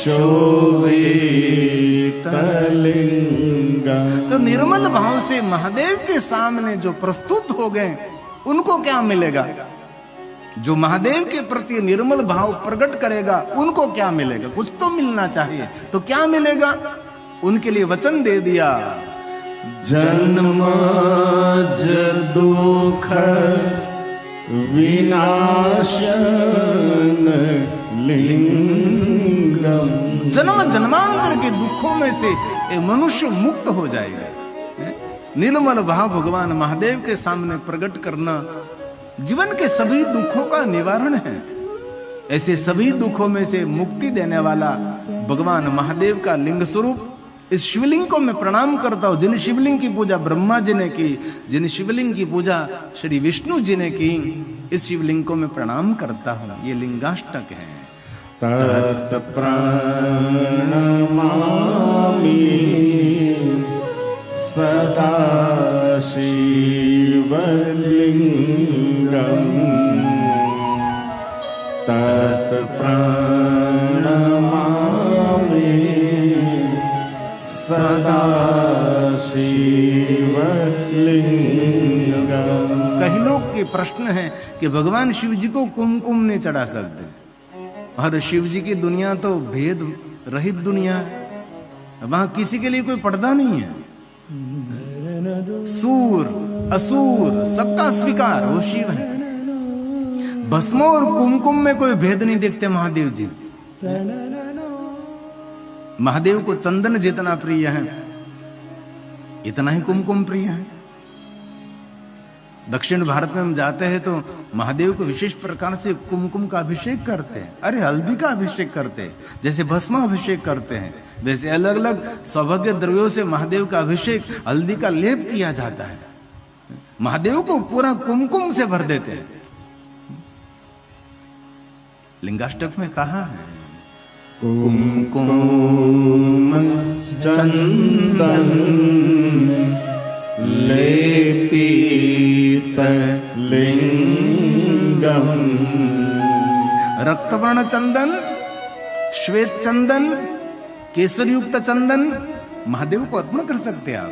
शोभित लिंगम। तो निर्मल भाव से महादेव के सामने जो प्रस्तुत हो गए, उनको क्या मिलेगा? जो महादेव के प्रति निर्मल भाव प्रकट करेगा, उनको क्या मिलेगा? कुछ तो मिलना चाहिए। तो क्या मिलेगा? उनके लिए वचन दे दिया, जन्म दुख विनाशन लिंगम। जन्म जन्मांतर के दुखों में से एक मनुष्य मुक्त हो जाएगा। निर्मल भाव भगवान महादेव के सामने प्रकट करना जीवन के सभी दुखों का निवारण है। ऐसे सभी दुखों में से मुक्ति देने वाला भगवान महादेव का लिंग स्वरूप इस शिवलिंग को मैं प्रणाम करता हूं। जिन शिवलिंग की पूजा ब्रह्मा जी ने की, जिन शिवलिंग की पूजा श्री विष्णु जी ने की, इस शिवलिंग को मैं प्रणाम करता हूं। ये लिंगाष्टक है। तत् प्रणमामि सदा शिवलिंगम। तत् प्रणमामि सदा शिवलिंगम। कई लोग के प्रश्न है कि भगवान शिव जी को कुमकुम नहीं चढ़ा सकते, और शिव जी की दुनिया तो भेद रहित दुनिया है, वहां किसी के लिए कोई पर्दा नहीं है। सूर असुर सबका स्वीकार वो शिव है। भस्मो और कुमकुम में कोई भेद नहीं देखते महादेव जी। महादेव को चंदन जितना प्रिय है, इतना ही कुमकुम प्रिय है। दक्षिण भारत में हम जाते हैं तो महादेव को विशेष प्रकार से कुमकुम का अभिषेक करते हैं, अरे हल्दी का अभिषेक करते हैं, जैसे भस्म अभिषेक करते हैं, वैसे अलग अलग सौभाग्य द्रव्यों से महादेव का अभिषेक, हल्दी का लेप किया जाता है। महादेव को पूरा कुमकुम से भर देते हैं। लिंगाष्टक में कहा है कुमकुम चंदन लेपित लिंगम। रक्तवर्ण चंदन, श्वेत चंदन, केसर युक्त चंदन महादेव को अर्पण कर सकते हैं आप।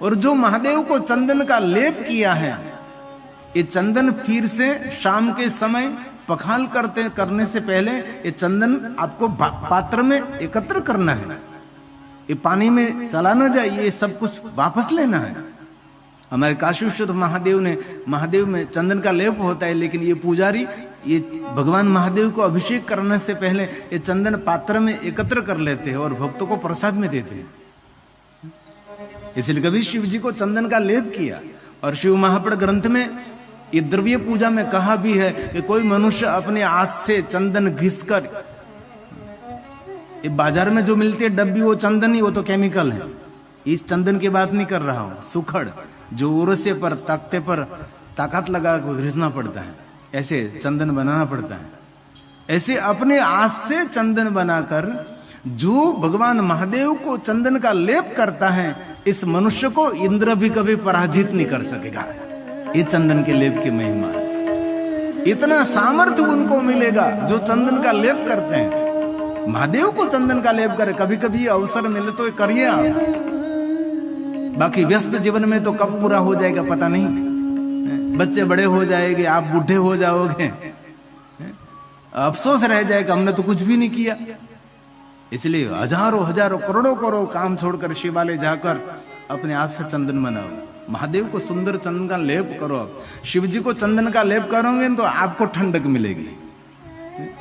और जो महादेव को चंदन का लेप किया है, ये चंदन फिर से शाम के समय पखाल करने से पहले ये चंदन आपको पात्र में एकत्र करना है। ये पानी में चला न जाए, ये सब कुछ वापस लेना है। हमारे काशी विश्वनाथ महादेव में चंदन का लेप होता है, लेकिन ये पुजारी ये भगवान महादेव को अभिषेक करने से पहले ये चंदन पात्र में एकत्र कर लेते हैं और भक्तों को प्रसाद में देते हैं। इसलिए कभी शिव जी को चंदन का लेप किया। और शिव महापुराण ग्रंथ में ये द्रव्य पूजा में कहा भी है कि कोई मनुष्य अपने हाथ से चंदन घिसकर, ये बाजार में जो मिलती है डब्बी वो चंदन ही, वो तो केमिकल है। इस चंदन की बात नहीं कर रहा हूं, सुखड़ जो उरसे पर तख्ते पर ताकत लगा घिसना पड़ता है, ऐसे चंदन बनाना पड़ता है। ऐसे अपने हाथ से चंदन बनाकर जो भगवान महादेव को चंदन का लेप करता है, इस मनुष्य को इंद्र भी कभी पराजित नहीं कर सकेगा। ये चंदन के लेप की महिमा है। इतना सामर्थ्य उनको मिलेगा जो चंदन का लेप करते हैं। महादेव को चंदन का लेप करे, कभी कभी अवसर मिले तो करिए आप। बाकी व्यस्त जीवन में तो कब पूरा हो जाएगा पता नहीं। बच्चे बड़े हो जाएंगे, आप बूढ़े हो जाओगे, अफसोस रह जाएगा हमने तो कुछ भी नहीं किया। इसलिए हजारों हजारों करोड़ों करोड़ काम छोड़कर शिवालय जाकर अपने हाथ से चंदन बनाओ, महादेव को सुंदर चंदन का लेप करो। शिव जी को चंदन का लेप करोगे तो आपको ठंडक मिलेगी,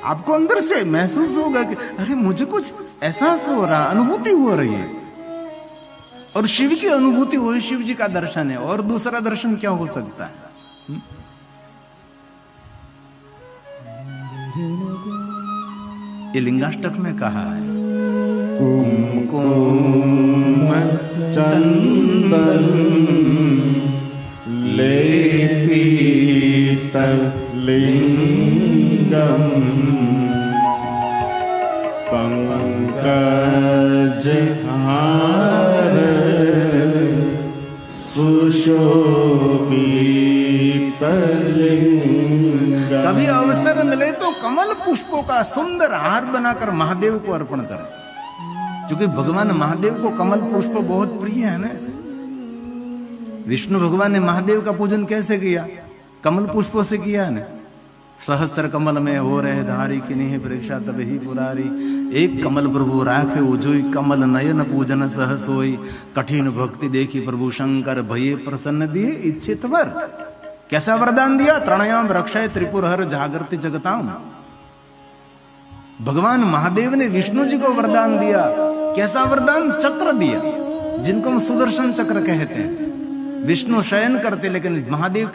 आपको अंदर से महसूस होगा कि अरे मुझे कुछ एहसास हो रहा, अनुभूति हो रही है। और शिव की अनुभूति वही शिव जी का दर्शन है, और दूसरा दर्शन क्या हो सकता है। ये लिंगाष्टक में कहा है कुमकुम चंदन लेपित लिंगम पंकज हार सुशोभित लिंगम। कभी अवसर मिले तो कमल पुष्पों का सुंदर हार बनाकर महादेव को अर्पण करें, क्योंकि भगवान महादेव को कमल पुष्प बहुत प्रिय है ना। विष्णु भगवान ने महादेव का पूजन कैसे किया? कमल पुष्पों से किया ना। सहस्त्र कमल में हो रहे धारी कि नहीं परीक्षा तब ही पुरारी, एक कमल प्रभु राखे उजोई, कमल नयन पूजन सहस होई, कठिन भक्ति देखी प्रभु शंकर भये प्रसन्न दिए इच्छित वर। कैसा वरदान दिया? त्रणायाम रक्षाय त्रिपुर हर जागृति जगताम। भगवान महादेव ने विष्णु जी को वरदान दिया। कैसा वरदान? चक्र दिया, जिनको हम सुदर्शन चक्र कहते हैं। विष्णु शयन करते, लेकिन महादेव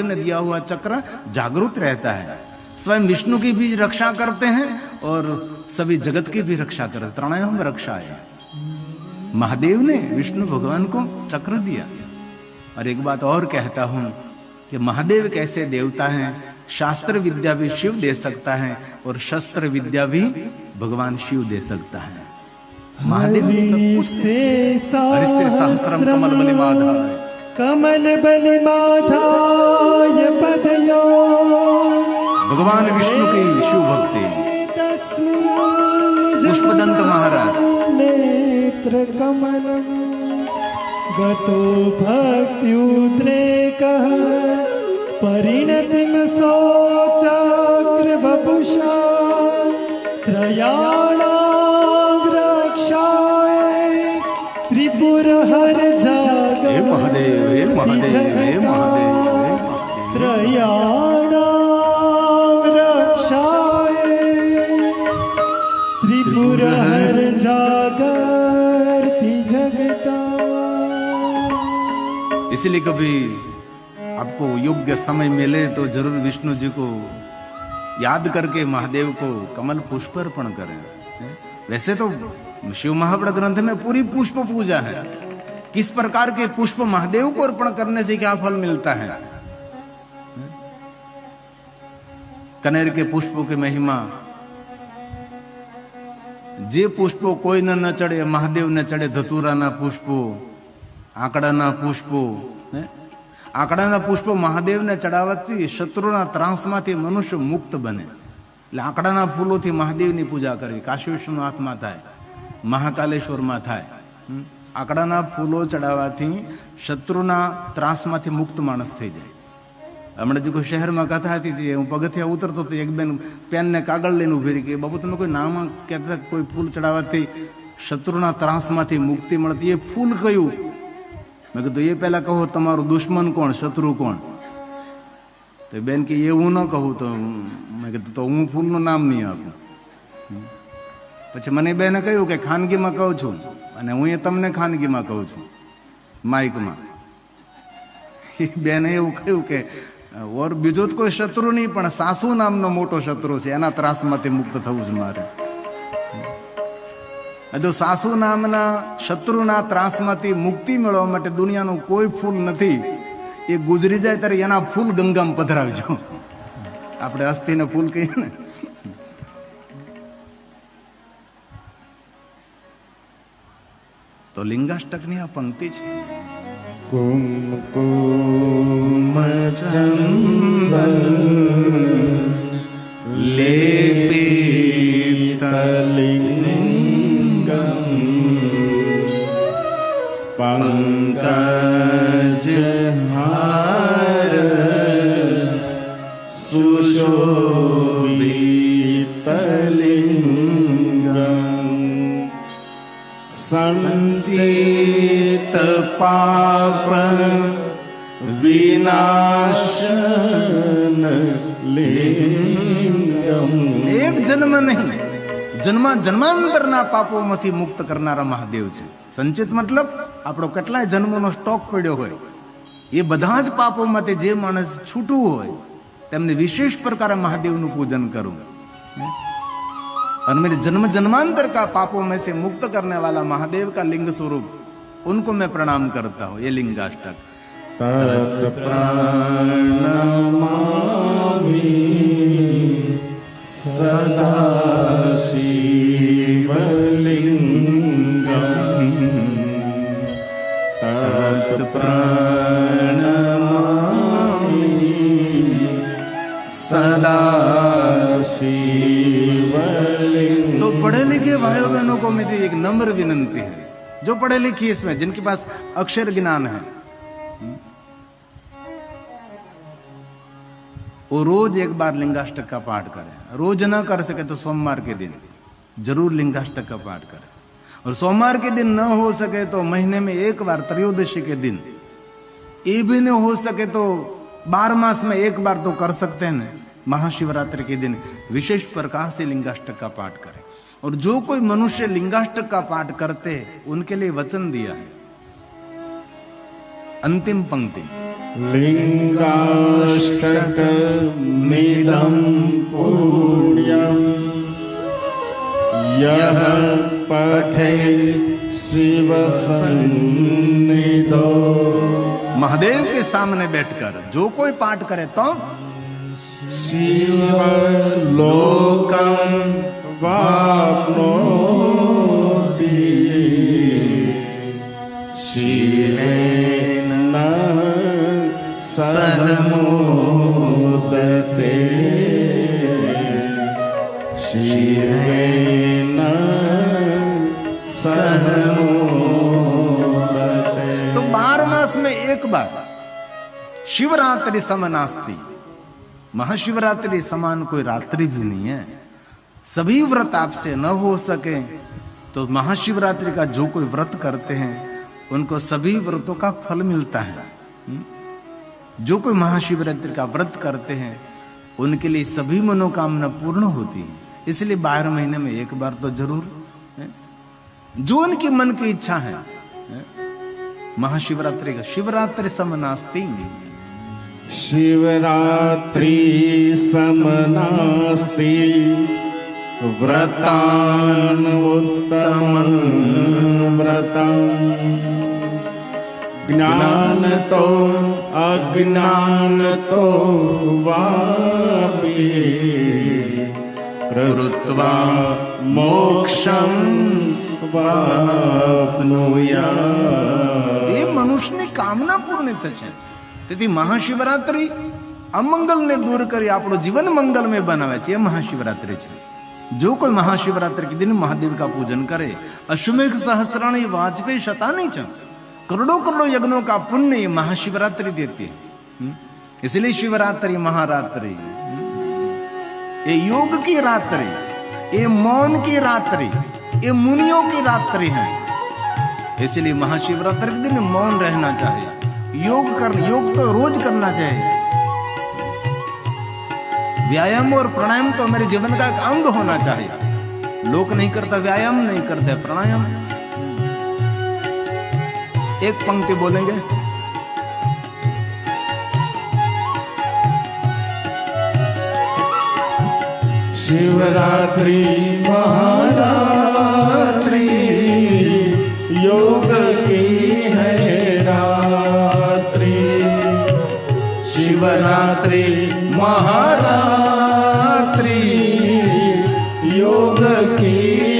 ने दिया हुआ चक्र जागरूक रहता है। स्वयं विष्णु की भी रक्षा करते हैं और सभी जगत की भी रक्षा करते। त्रणायाम रक्षाय, महादेव ने विष्णु भगवान को चक्र दिया। और एक बात और कहता हूं कि महादेव कैसे देवता हैं, शास्त्र विद्या भी शिव दे सकता है और शस्त्र विद्या भी भगवान शिव दे सकता है। महादेव सहस्रम कमल बलिमाधाय, कमल बलिमाधाय पदयो। भगवान विष्णु की शिव भक्ति। पुष्पदंत महाराज नेत्र कमलम गतो भक्ति उद्रेकः परिणतिम सोचक्र वपुषा त्रयाणां रक्षाय त्रिपुर हर जाग। हे महादेव, हे महादेव, हे महादेव, त्रयाणां रक्षाय त्रिपुर हर जागर्ति जगता। इसलिए कभी आपको योग्य समय मिले तो जरूर विष्णु जी को याद करके महादेव को कमल पुष्प अर्पण करें। वैसे तो शिव महापुराण ग्रंथ में पूरी पुष्प पूजा है। किस प्रकार के पुष्प महादेव को अर्पण करने से क्या फल मिलता है। कनेर के पुष्पों की महिमा, जे पुष्पो कोई न चढ़े महादेव न चढ़े, धतूरा ना पुष्पो, आंकड़ा ना पुष्पो, आंकड़ा पुष्पो महादेव ने चढ़ावती शत्रुना ત્રાસમાંથી મનુષ્ય મુક્ત બને। એટલે આંકડાના ફૂલોથી મહાદેવની પૂજા કરવી। કાશી વિશ્વનાથમાં થાય, મહાકાલેશ્વરમાં થાય। આંકડાના ફૂલો ચડાવવાથી શત્રુના ત્રાસમાંથી મુક્ત માણસ થઈ જાય। હમણાં જે કોઈ શહેરમાં કથા હતી, હું પગથિયા ઉતરતો તો એક બેન પેન ને કાગળ લઈને ઉભી રહી કે બાબુ તમે કોઈ નામ કહેતા કોઈ ફૂલ ચડાવવાથી શત્રુના ત્રાસમાંથી મુક્તિ મળતી, એ ફૂલ કયું? मैं कहूँ तो ये पहला कहो तमारो दुश्मन कौन, शत्रु कौन? तो बेन की ये हूँ न कहूँ तो मैं कहता तो हूँ फूल नो नाम नहीं आपू। પછી મને બેને કહ્યું કે ખાનગીમાં કહું છું અને હું એ તમને ખાનગીમાં કહું છું માઇકમાં। બેને એવું કહ્યું કે ઓર બીજો જ કોઈ શત્રુ નહીં પણ સાસુ નામનો મોટો શત્રુ છે, એના ત્રાસમાંથી મુક્ત થવું છે મારે। જો સાસુ નામના શત્રુના ત્રાસમાંથી મુક્તિ મેળવવા માટે દુનિયાનું કોઈ ફૂલ નથી, એ ગુજરી જાય ત્યારે એના ફૂલ ગંગામાં પધરાવજો। આપણે અસ્થિને ફૂલ કહીએ ને, તો લિંગાષ્ટકની આ પંક્તિ છે। कुमकुम चंदन लेपितलिंगम पंकजहार सुशोभितलिंगम संचित पाप विनाशन लिंगम। एक जन्म नहीं, जन्मा जन्मांतરના પાપોમાંથી મુક્ત કરનારા મહાદેવ છે। સંચિત મતલબ આપણો કેટલાય જન્મનો સ્ટોક પડ્યો હોય, એ બધા જ પાપોમાંથી જે માણસ છૂટું હોય તેમને વિશેષ પ્રકારે મહાદેવનું પૂજન કરું। और मेरे जन्म जन्मांतर का पापों में से मुक्त करने वाला महादेव का लिंग स्वरूप, उनको मैं प्रणाम करता हूँ। ये लिंगाष्टक तत्प्रणमामि सदा शिवलिंगम तत्प्रणमामि सदा शिवलिंगम। तो पढ़े लिखे भाइयों बहनों को मेरी एक नम्र विनंती है, जो पढ़े लिखे इसमें जिनके पास अक्षर ज्ञान है, वो रोज एक बार लिंगाष्टक का पाठ करें। रोज ना कर सके तो सोमवार के दिन जरूर लिंगाष्टक का पाठ करें, और सोमवार के दिन न हो सके तो महीने में एक बार त्रयोदशी के दिन, ये भी न हो सके तो 12 मास में एक बार तो कर सकते हैं। महाशिवरात्रि के दिन विशेष प्रकार से लिंगाष्टक का पाठ करें। और जो कोई मनुष्य लिंगाष्टक का पाठ करते उनके लिए वचन दिया है। अंतिम पंक्ति लिंगाष्टकमिदं पुण्यं यः पठे शिवसन्निधौ। महादेव के सामने बैठकर जो कोई पाठ करे तो शिवलोकं वाप्नोति शिवेन सह मोदते शिवेन सह मोदते। तो 12 मास में एक बार शिवरात्रि समनास्ति, महाशिवरात्रि समान कोई रात्रि भी नहीं है। सभी व्रत आपसे न हो सके तो महाशिवरात्रि का जो कोई व्रत करते हैं उनको सभी व्रतों का फल मिलता है। जो कोई महाशिवरात्रि का व्रत करते हैं उनके लिए सभी मनोकामना पूर्ण होती है। इसलिए 12 महीने में एक बार तो जरूर जो उनकी मन की इच्छा है महाशिवरात्रि का, शिवरात्रि समनास्ति शिवरात्रि समनास्ति व्रतान् उत्तमं व्रतं ज्ञान तो अज्ञान तो वापि कृत्वा मोक्षं वाप्नुयात्। એ મનુષ્યની કામના પૂર્ણ થશે. તેથી મહાશિવરાત્રિ અમંગલને દૂર કરી આપણું જીવન મંગલમય બનાવે છે. એ મહાશિવરાત્રિ છે. जो कोई महाशिवरात्रि के दिन महादेव का पूजन करे, अश्वमेघ सहस्त्राणी वाच के शता नहीं छ, करोड़ों करोड़ों यज्ञों का पुण्य ये महाशिवरात्रि देती है. इसलिए शिवरात्रि महारात्रि, ये योग की रात्रि, ये मौन की रात्रि, ये मुनियों की रात्रि है. इसलिए महाशिवरात्रि के दिन मौन रहना चाहिए. योग तो रोज करना चाहिए. व्यायाम और प्राणायाम तो मेरे जीवन का एक अंग होना चाहिए. लोग नहीं करता व्यायाम, नहीं करते प्राणायाम. एक पंक्ति बोलेंगे. शिवरात्रि महारात्रि योग की है रात्रि। शिवरात्रि महारात्रि योग की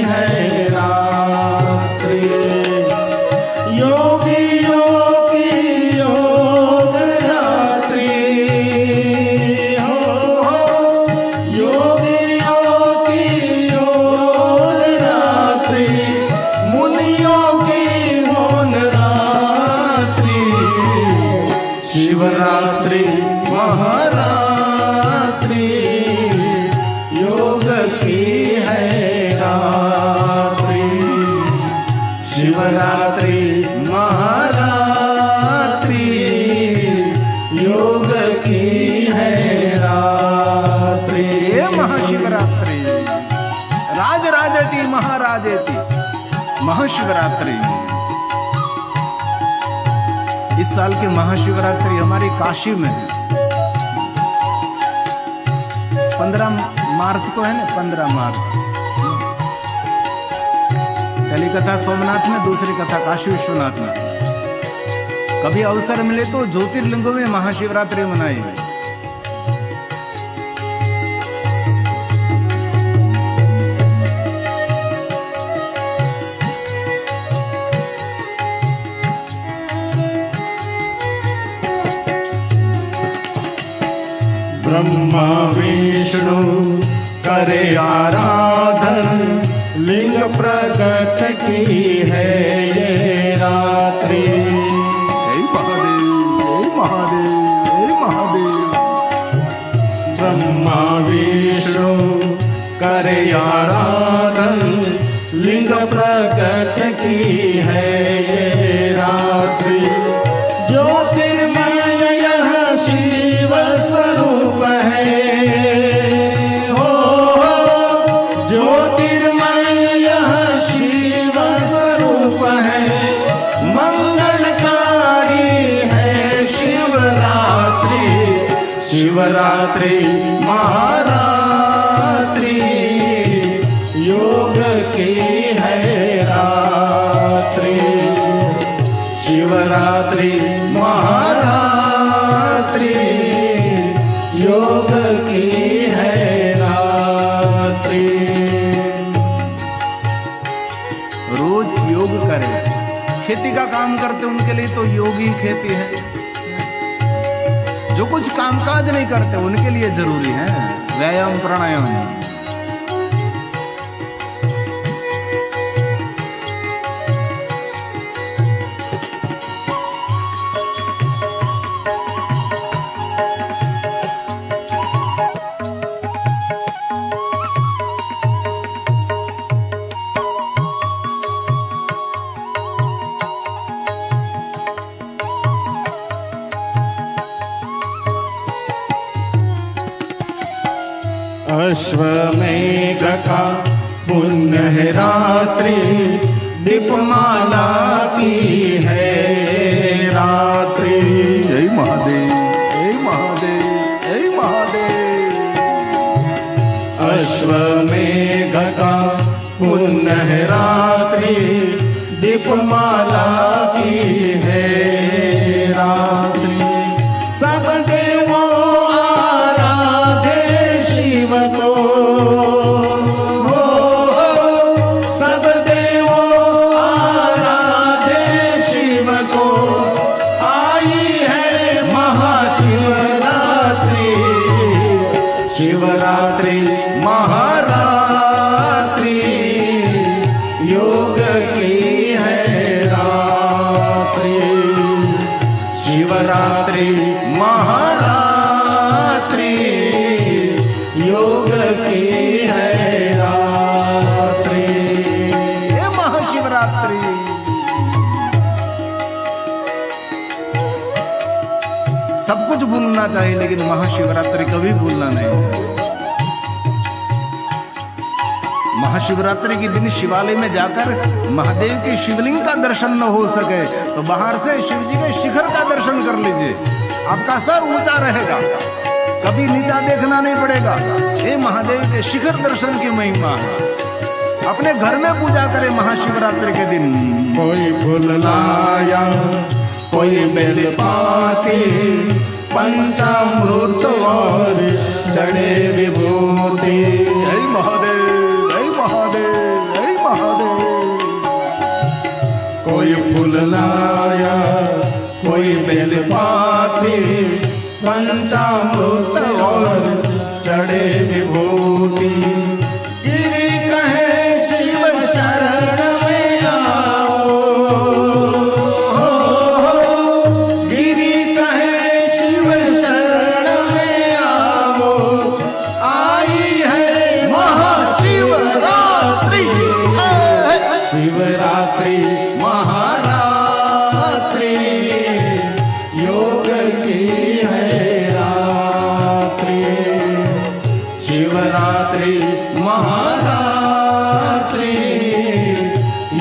है रात्रि। योगियों की योग रात्रि हो, योगियों की योग रात्रि, मुनियों की मौन रात्रि। शिवरात्रि महारात्रि योग की है रात्रि। शिवरात्रि महारात्रि योग की है रात्रि। ये महाशिवरात्रि राजराजेति महाराजेति महाशिवरात्रि। इस साल की महाशिवरात्रि हमारी काशी में है। 15 मार्च को है ना, 15 मार्च। पहली कथा सोमनाथ में, दूसरी कथा काशी विश्वनाथ में। कभी अवसर मिले तो ज्योतिर्लिंगों में महाशिवरात्रि मनाएंगे। ब्रह्मा विष्णु करे आराधन, लिंग प्रकट की है ये रात्रि। हे महादेव, हे महादेव, हे महादेव। ब्रह्मा विष्णु करे आराधन, लिंग प्रकट की है ये रात्रि। ज्योतिर्मय यह शिव स्वरूप है हो, ज्योतिर्मय यह शिव स्वरूप है। मंगलकारी है शिवरात्रि। शिवरात्रि महारात्रि योग की है रात्रि। शिवरात्रि महारात्रि योग की है रात्रि। रोज योग करें। खेती का काम करते उनके लिए तो योग ही खेती है। जो कुछ कामकाज नहीं करते उनके लिए जरूरी है व्यायाम प्राणायाम। अश्वमेघ का पुण्य है रात्रि, दीपमाला की है रात्रि। जय महादेव, जय महादेव। मेघ का पुण्य है रात्रि, दीपमाला की है रात्रि। सब देवों आराधे शिव को, सब देवों आराधे शिव को। आई है महाशिवरात्रि, शिवरात्रि महारात्रि, योग की है रात्रि। शिवरात्रि महारात्रि, योग की है रात्रि। ये महाशिवरात्रि सब कुछ भूलना चाहिए, लेकिन महाशिवरात्रि कभी भूलना नहीं। महाशिवरात्रि के दिन शिवालय में जाकर महादेव के शिवलिंग का दर्शन न हो सके तो बाहर से शिव जी के शिखर का दर्शन कर लीजिए, आपका सर ऊंचा रहेगा, कभी नीचा देखना नहीं पड़ेगा। ये महादेव के शिखर दर्शन की महिमा है। अपने घर में पूजा करें महाशिवरात्रि के दिन। कोई फूल लाया, कोई बेलपाती, पंचामृत और जड़े विभूति। जय महादेव, जय महादेव, जय महादेव। कोई फूल लाया, कोई बेलपाती, पंचामृत और जड़े विभूति। गिरी कहे शिव शरण में आओ, गिरी कहे शिव शरण में आओ। आई है महाशिवरात्रि, शिवरात्रि महारात्रि, योग की है रात्रि। शिवरात्रि महारात्रि,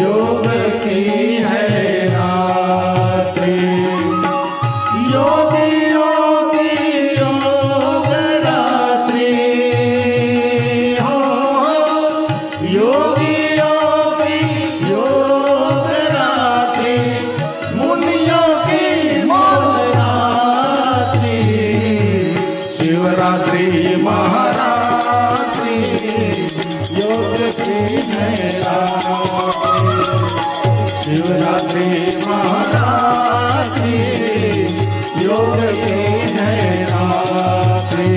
योग की है रात्रि। योगी योगी योग रात्रि हो, योगी योगी योग रात्रि, मुनियों की मौन रात्रि। शिवरात्रि महारात्रि, योग की है रात्रि। शिवरात्रि महारात्रि, योग की है रात्रि।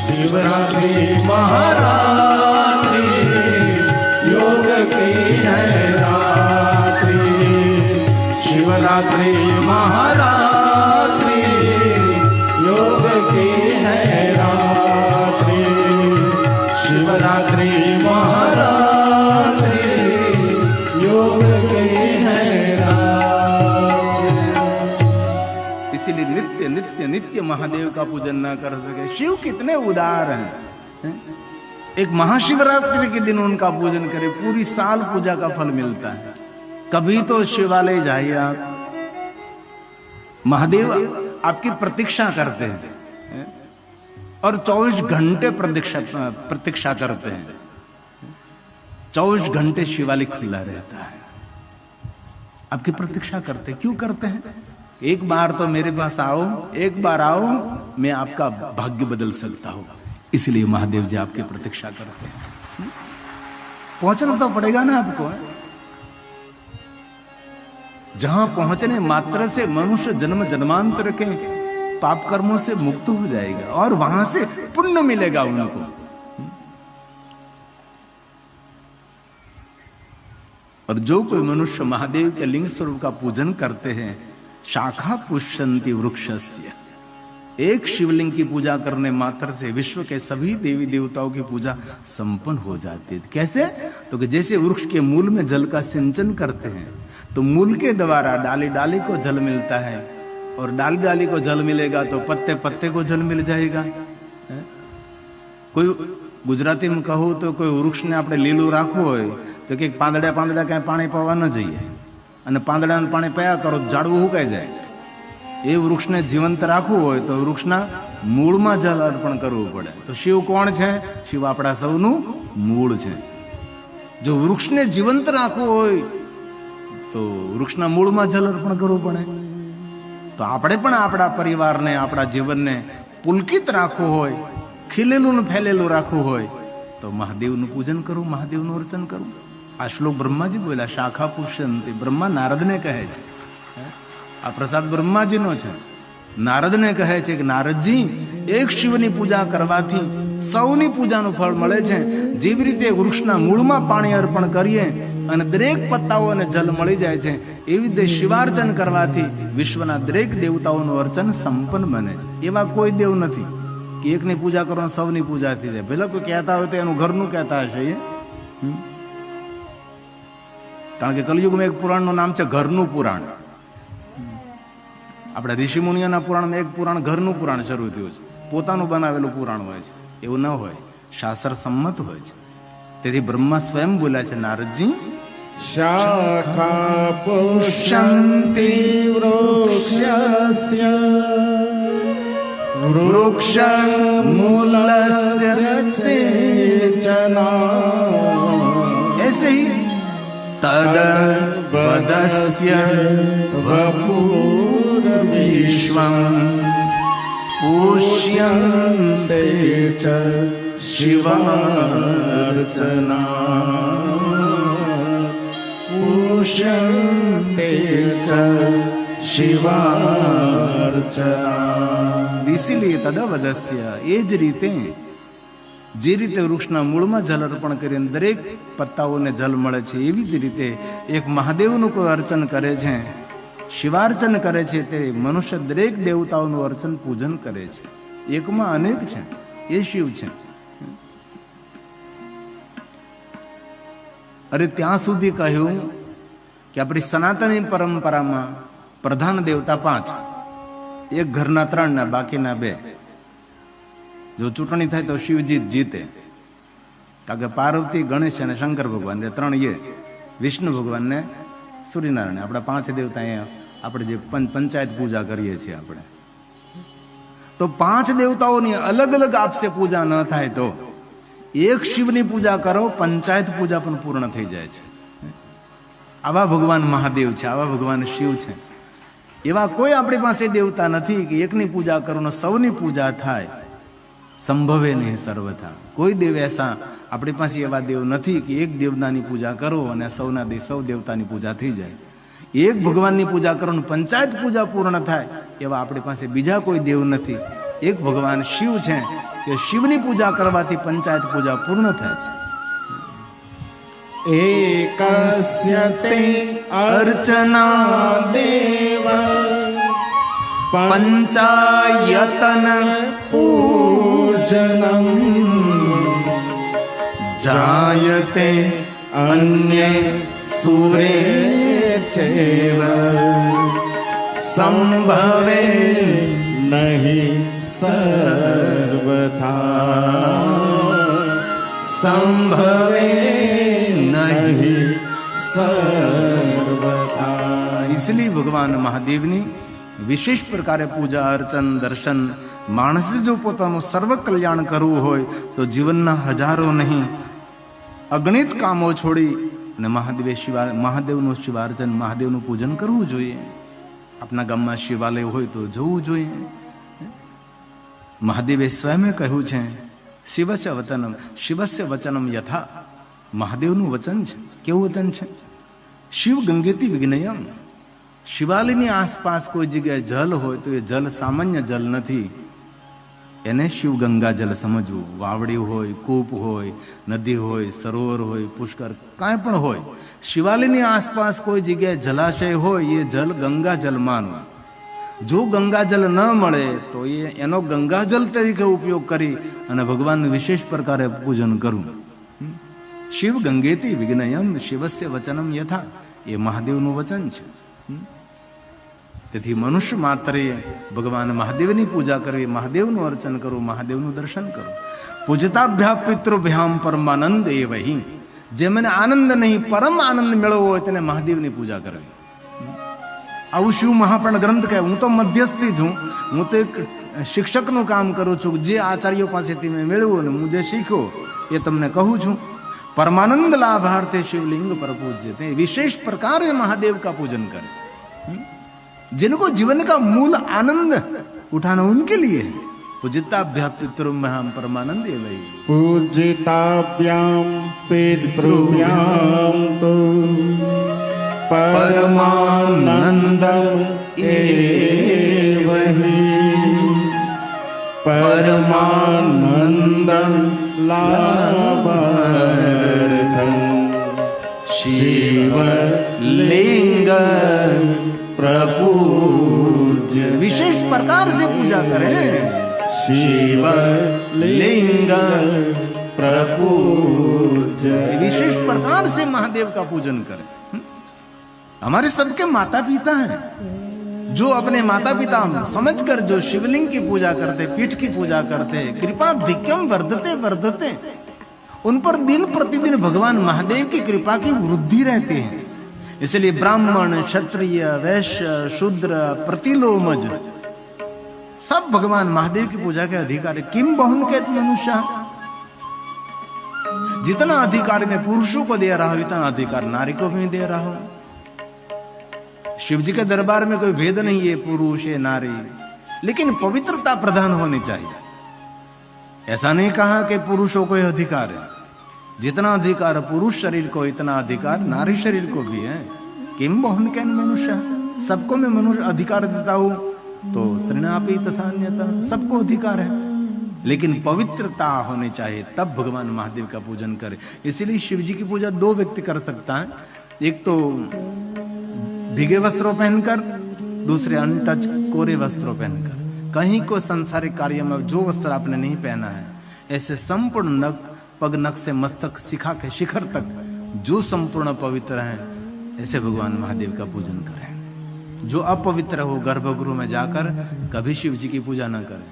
शिवरात्रि महारात्रि, योग की है रात्रि। शिवरात्रि महारात्रि, योग की है रात्रि। शिवरात्रि महारात्रि, योग की है रात्रि। इसीलिए नित्य नित्य नित्य महादेव का पूजन ना कर सके। शिव कितने उदार हैं। एक महाशिवरात्रि के दिन उनका पूजन करें, पूरी साल पूजा का फल मिलता है। कभी तो शिवालय जाइए आप, महादेव आपकी प्रतीक्षा करते हैं और 24 घंटे प्रतीक्षा करते हैं। 24 घंटे शिवालय खुला रहता है, आपकी प्रतीक्षा करते। क्यों करते हैं? एक बार तो मेरे पास आओ, एक बार आओ, मैं आपका भाग्य बदल सकता हूं। इसलिए महादेव जी आपकी प्रतीक्षा करते हैं। पहुंचना तो पड़ेगा ना आपको। जहां पहुंचने मात्र से मनुष्य जन्म जन्मांतर के पाप कर्मों से मुक्त हो जाएगा और वहां से पुण्य मिलेगा उनको। और जो कोई मनुष्य महादेव के लिंग स्वरूप का पूजन करते हैं, शाखा पुष्यन्ति वृक्षस्य, एक शिवलिंग की पूजा करने मात्र से विश्व के सभी देवी देवताओं की पूजा संपन्न हो जाती है। कैसे? तो कि जैसे वृक्ष के मूल में जल का सिंचन करते हैं, तो मूल के द्वारा डाली डाली को जल मिलता है, और डाली डाली को जल मिलेगा तो पत्ते पत्ते को जल मिल जाएगा। कोई गुजराती में कहो तो कोई वृक्ष ने આપણે લીલું રાખવું હોય તો કે પાંદડા પાંદડા કાંઈ પાણી પાવા ન જઈએ, અને પાંદડાને પાણી પયા કરો ઝાડવું સુકાઈ જાય। એ વૃક્ષને જીવંત રાખવું હોય તો વૃક્ષના મૂળમાં જલ અર્પણ કરવું પડે. તો શિવ કોણ છે? શિવ આપણા સૌનું મૂળ છે. જો વૃક્ષને જીવંત રાખવું હોય તો વૃક્ષના મૂળમાં જલ અર્પણ કરવું પડે. તો આપણે પણ આપણા પરિવારને, આપણા જીવનને પુલકિત રાખવું હોય, ખીલેલું ને ફેલેલું રાખવું હોય તો મહાદેવનું પૂજન કરવું, મહાદેવનું અર્ચન કરવું. આ શ્લોક બ્રહ્માજી બોલ્યા, શાખા પુષ્યંતી. બ્રહ્મા નારદને કહે છે, આ પ્રસાદ બ્રહ્માજીનો છે. નારદને કહે છે કે નારદજી, એક શિવની પૂજા કરવાથી સૌની પૂજાનું ફળ મળે છે. જેવી રીતે વૃક્ષના મૂળમાં પાણી અર્પણ કરીએ અને દરેક પત્તાઓને જલ મળી જાય છે, એવી રીતે શિવાર્ચન કરવાથી વિશ્વના દરેક દેવતાઓનું અર્ચન સંપન્ન બને છે. એવા કોઈ દેવ નથી કે એકની પૂજા કરો સૌની પૂજા થઈ જાય. ભલે કોઈ કહેતા હોય તો એનું ઘરનું કહેતા હશે એ. કારણ કે કલયુગમાં એક પુરાણનું નામ છે ઘરનું પુરાણ. આપણા ઋષિ મુનિઓના પુરાણમાં એક પુરાણ ઘરનું પુરાણ શરૂ થયું છે. પોતાનું બનાવેલું પુરાણ હોય છે. એવું ન હોય, શાસ્ત્ર સંમત હોય છે. તેથી બ્રહ્મા સ્વયં બોલ્યા છે, નારદજી, શાખા પુષ્યંતિ વૃક્ષસ્ય વૃક્ષ મૂલસ્ય સેચના ऐसे ही तद वदस्य वपुर विश्वं पुष्यन्ते च शिवार्चना पुष्यन्ते च शिवार्चना. इसीलिए તદવદસ્ય, એ જ રીતે જે રીતે વૃક્ષના મૂળમાં જલ અર્પણ કરીને દરેક પત્તાઓને જલ મળે છે, એવી જ રીતે એક મહાદેવનું કોઈ અર્ચન કરે છે, શિવાર્ચન કરે છે, તે મનુષ્ય દરેક દેવતાઓનું અર્ચન પૂજન કરે છે. એકમાં અનેક છે, એ શિવ છે. અરે ત્યાં સુધી કહ્યું કે આપણી સનાતની પરંપરામાં પ્રધાન દેવતા 5, એક ઘરના 3 ને બાકીના 2. જો ચૂંટણી થાય તો શિવજી જીતે, કારણ કે પાર્વતી, ગણેશ અને શંકર ભગવાન એ 3 એ, વિષ્ણુ ભગવાન ને સૂર્યનારાયણ, આપણા 5 દેવતા અહીંયા આપણે જે પંચાયત પૂજા કરીએ છીએ આપણે. તો 5 દેવતાઓની અલગ અલગ આપસે પૂજા ન થાય તો એક શિવની પૂજા કરો, પંચાયત પૂજા પણ પૂર્ણ થઈ જાય છે. આવા ભગવાન મહાદેવ છે, આવા ભગવાન શિવ છે. એવા કોઈ આપણી પાસે દેવતા નથી કે એકની પૂજા કરો ને સૌની પૂજા થાય. સંભવે નહીં સર્વથા. કોઈ દેવ એસા આપણી પાસે એવા દેવ નથી કે એક દેવતાની પૂજા કરો અને સૌ દેવતાની પૂજા થઈ જાય. એક ભગવાનની પૂજા કરો ને પંચાયત પૂજા પૂર્ણ થાય, એવા આપણી પાસે બીજા કોઈ દેવ નથી. એક ભગવાન શિવ છે કે શિવની પૂજા કરવાથી પંચાયત પૂજા પૂર્ણ થાય છે. એકસ્ય તે અર્ચના દેવ પંચાયતન પૂજનમ જાયતે અન્ય સૂરે ચૈવ સંભવે નહીં સર્વથા સંભવે નહીં સર્વથા. इसलिए भगवान महादेवની વિશેષ પ્રકારે પૂજા, અર્ચન, દર્શન માણસે જો પોતાનું સર્વ કલ્યાણ કરવું હોય તો જીવનના હજારો નહીં અગણિત કામો છોડી અને મહાદેવનું શિવાર્ચન, મહાદેવનું પૂજન કરવું જોઈએ. આપણા ગામમાં શિવાલય હોય તો જવું જોઈએ. મહાદેવે સ્વયં કહ્યું છે, શિવસ્ય વચનમ, શિવસ્ય વચનમ યથા. મહાદેવનું વચન છે. કેવું વચન છે? શિવ ગંગેતિ વિજ્ઞયમ. શિવાલયની આસપાસ કોઈ જગ્યાએ જલ હોય તો એ જલ સામાન્ય જલ નથી, એને શિવ ગંગા જલ સમજવું. વાવડી હોય, કૂપ હોય, નદી હોય, સરોવર હોય, પુષ્કર, કાંઈ પણ હોય, શિવાલયની આસપાસ કોઈ જગ્યાએ જલાશય હોય એ જલ ગંગા જલ માનવું. જો ગંગા જલ ન મળે તો એનો ગંગા જલ તરીકે ઉપયોગ કરી અને ભગવાનનું વિશેષ પ્રકારે પૂજન કરવું. શિવ ગંગેતિ વિજ્ઞયમ શિવસ્ય વચનમ યથા, એ મહાદેવનું વચન છે. તેથી મનુષ્ય માત્રે ભગવાન મહાદેવની પૂજા કરવી, મહાદેવનું અર્ચન કરવું, મહાદેવનું દર્શન કરવું. પૂજતાભ્યા પિતૃભ્યામ પરમાનંદ એ વહી. જેમને આનંદ નહીં, પરમ આનંદ મેળવવો હોય તેને મહાદેવની પૂજા કરવી. આવું શિવ મહાપર્ણ ગ્રંથ કહે. હું તો મધ્યસ્થી છું, હું તો એક શિક્ષકનું કામ કરું છું. જે આચાર્યો પાસેથી મેં મેળવ્યું ને હું જે શીખ્યો એ તમને કહું છું. परमानंद लाभार्थे शिवलिंग पर पूज्यते. विशेष प्रकार से महादेव का पूजन करें. जिनको जीवन का मूल आनंद उठाना उनके लिए है. पूजिताभ्यां पितृभ्यां परमानंद एवं पूजिताभ्यां पितृभ्यां तो परमानंदम् एव हि. परमानंदं लाभार्थं शिवलिंग प्रपूज्य. विशेष प्रकार से पूजा करें. शिवलिंग प्रपूज्य. विशेष प्रकार से महादेव का पूजन करें. हमारे सबके माता पिता हैं, जो अपने माता पिता समझकर जो शिवलिंग की पूजा करते, पीठ की पूजा करते, कृपा धिक्यम वर्धते वर्धते, उन पर दिन प्रतिदिन भगवान महादेव की कृपा की वृद्धि रहती है. इसलिए ब्राह्मण, क्षत्रिय, वैश्य, शूद्र, प्रतिलोमज सब भगवान महादेव की पूजा के अधिकारी. किम बहुन के मनुष्य, जितना अधिकार मैं पुरुषों को दे रहा हूं इतना अधिकार नारी को भी दे रहा हूं. शिव जी के दरबार में कोई भेद नहीं है पुरुष है नारी, लेकिन पवित्रता प्रधान होनी चाहिए. ऐसा नहीं कहा कि पुरुषों को अधिकार है. जितना अधिकार पुरुष शरीर को इतना अधिकार नारी शरीर को भी है. किम बहुन के मनुष्य, सबको मैं मनुष्य अधिकार देता हूं तो स्त्रीणापि तथा अन्यथा सबको अधिकार है, लेकिन पवित्रता होनी चाहिए तब भगवान महादेव का पूजन करे. इसीलिए शिव जी की पूजा दो व्यक्ति कर सकता है. एक तो भीगे वस्त्रों पहनकर, दूसरे अनटच कोरे वस्त्रों पहनकर. कहीं को सांसारिक कार्य में जो वस्त्र आपने नहीं पहना है, ऐसे संपूर्ण नख पग नख से मस्तक शिखा के शिखर तक जो संपूर्ण पवित्र हैं, ऐसे भगवान महादेव का पूजन करें. जो अपवित्र हो गर्भगृह में जाकर कभी शिव जी की पूजा न करें.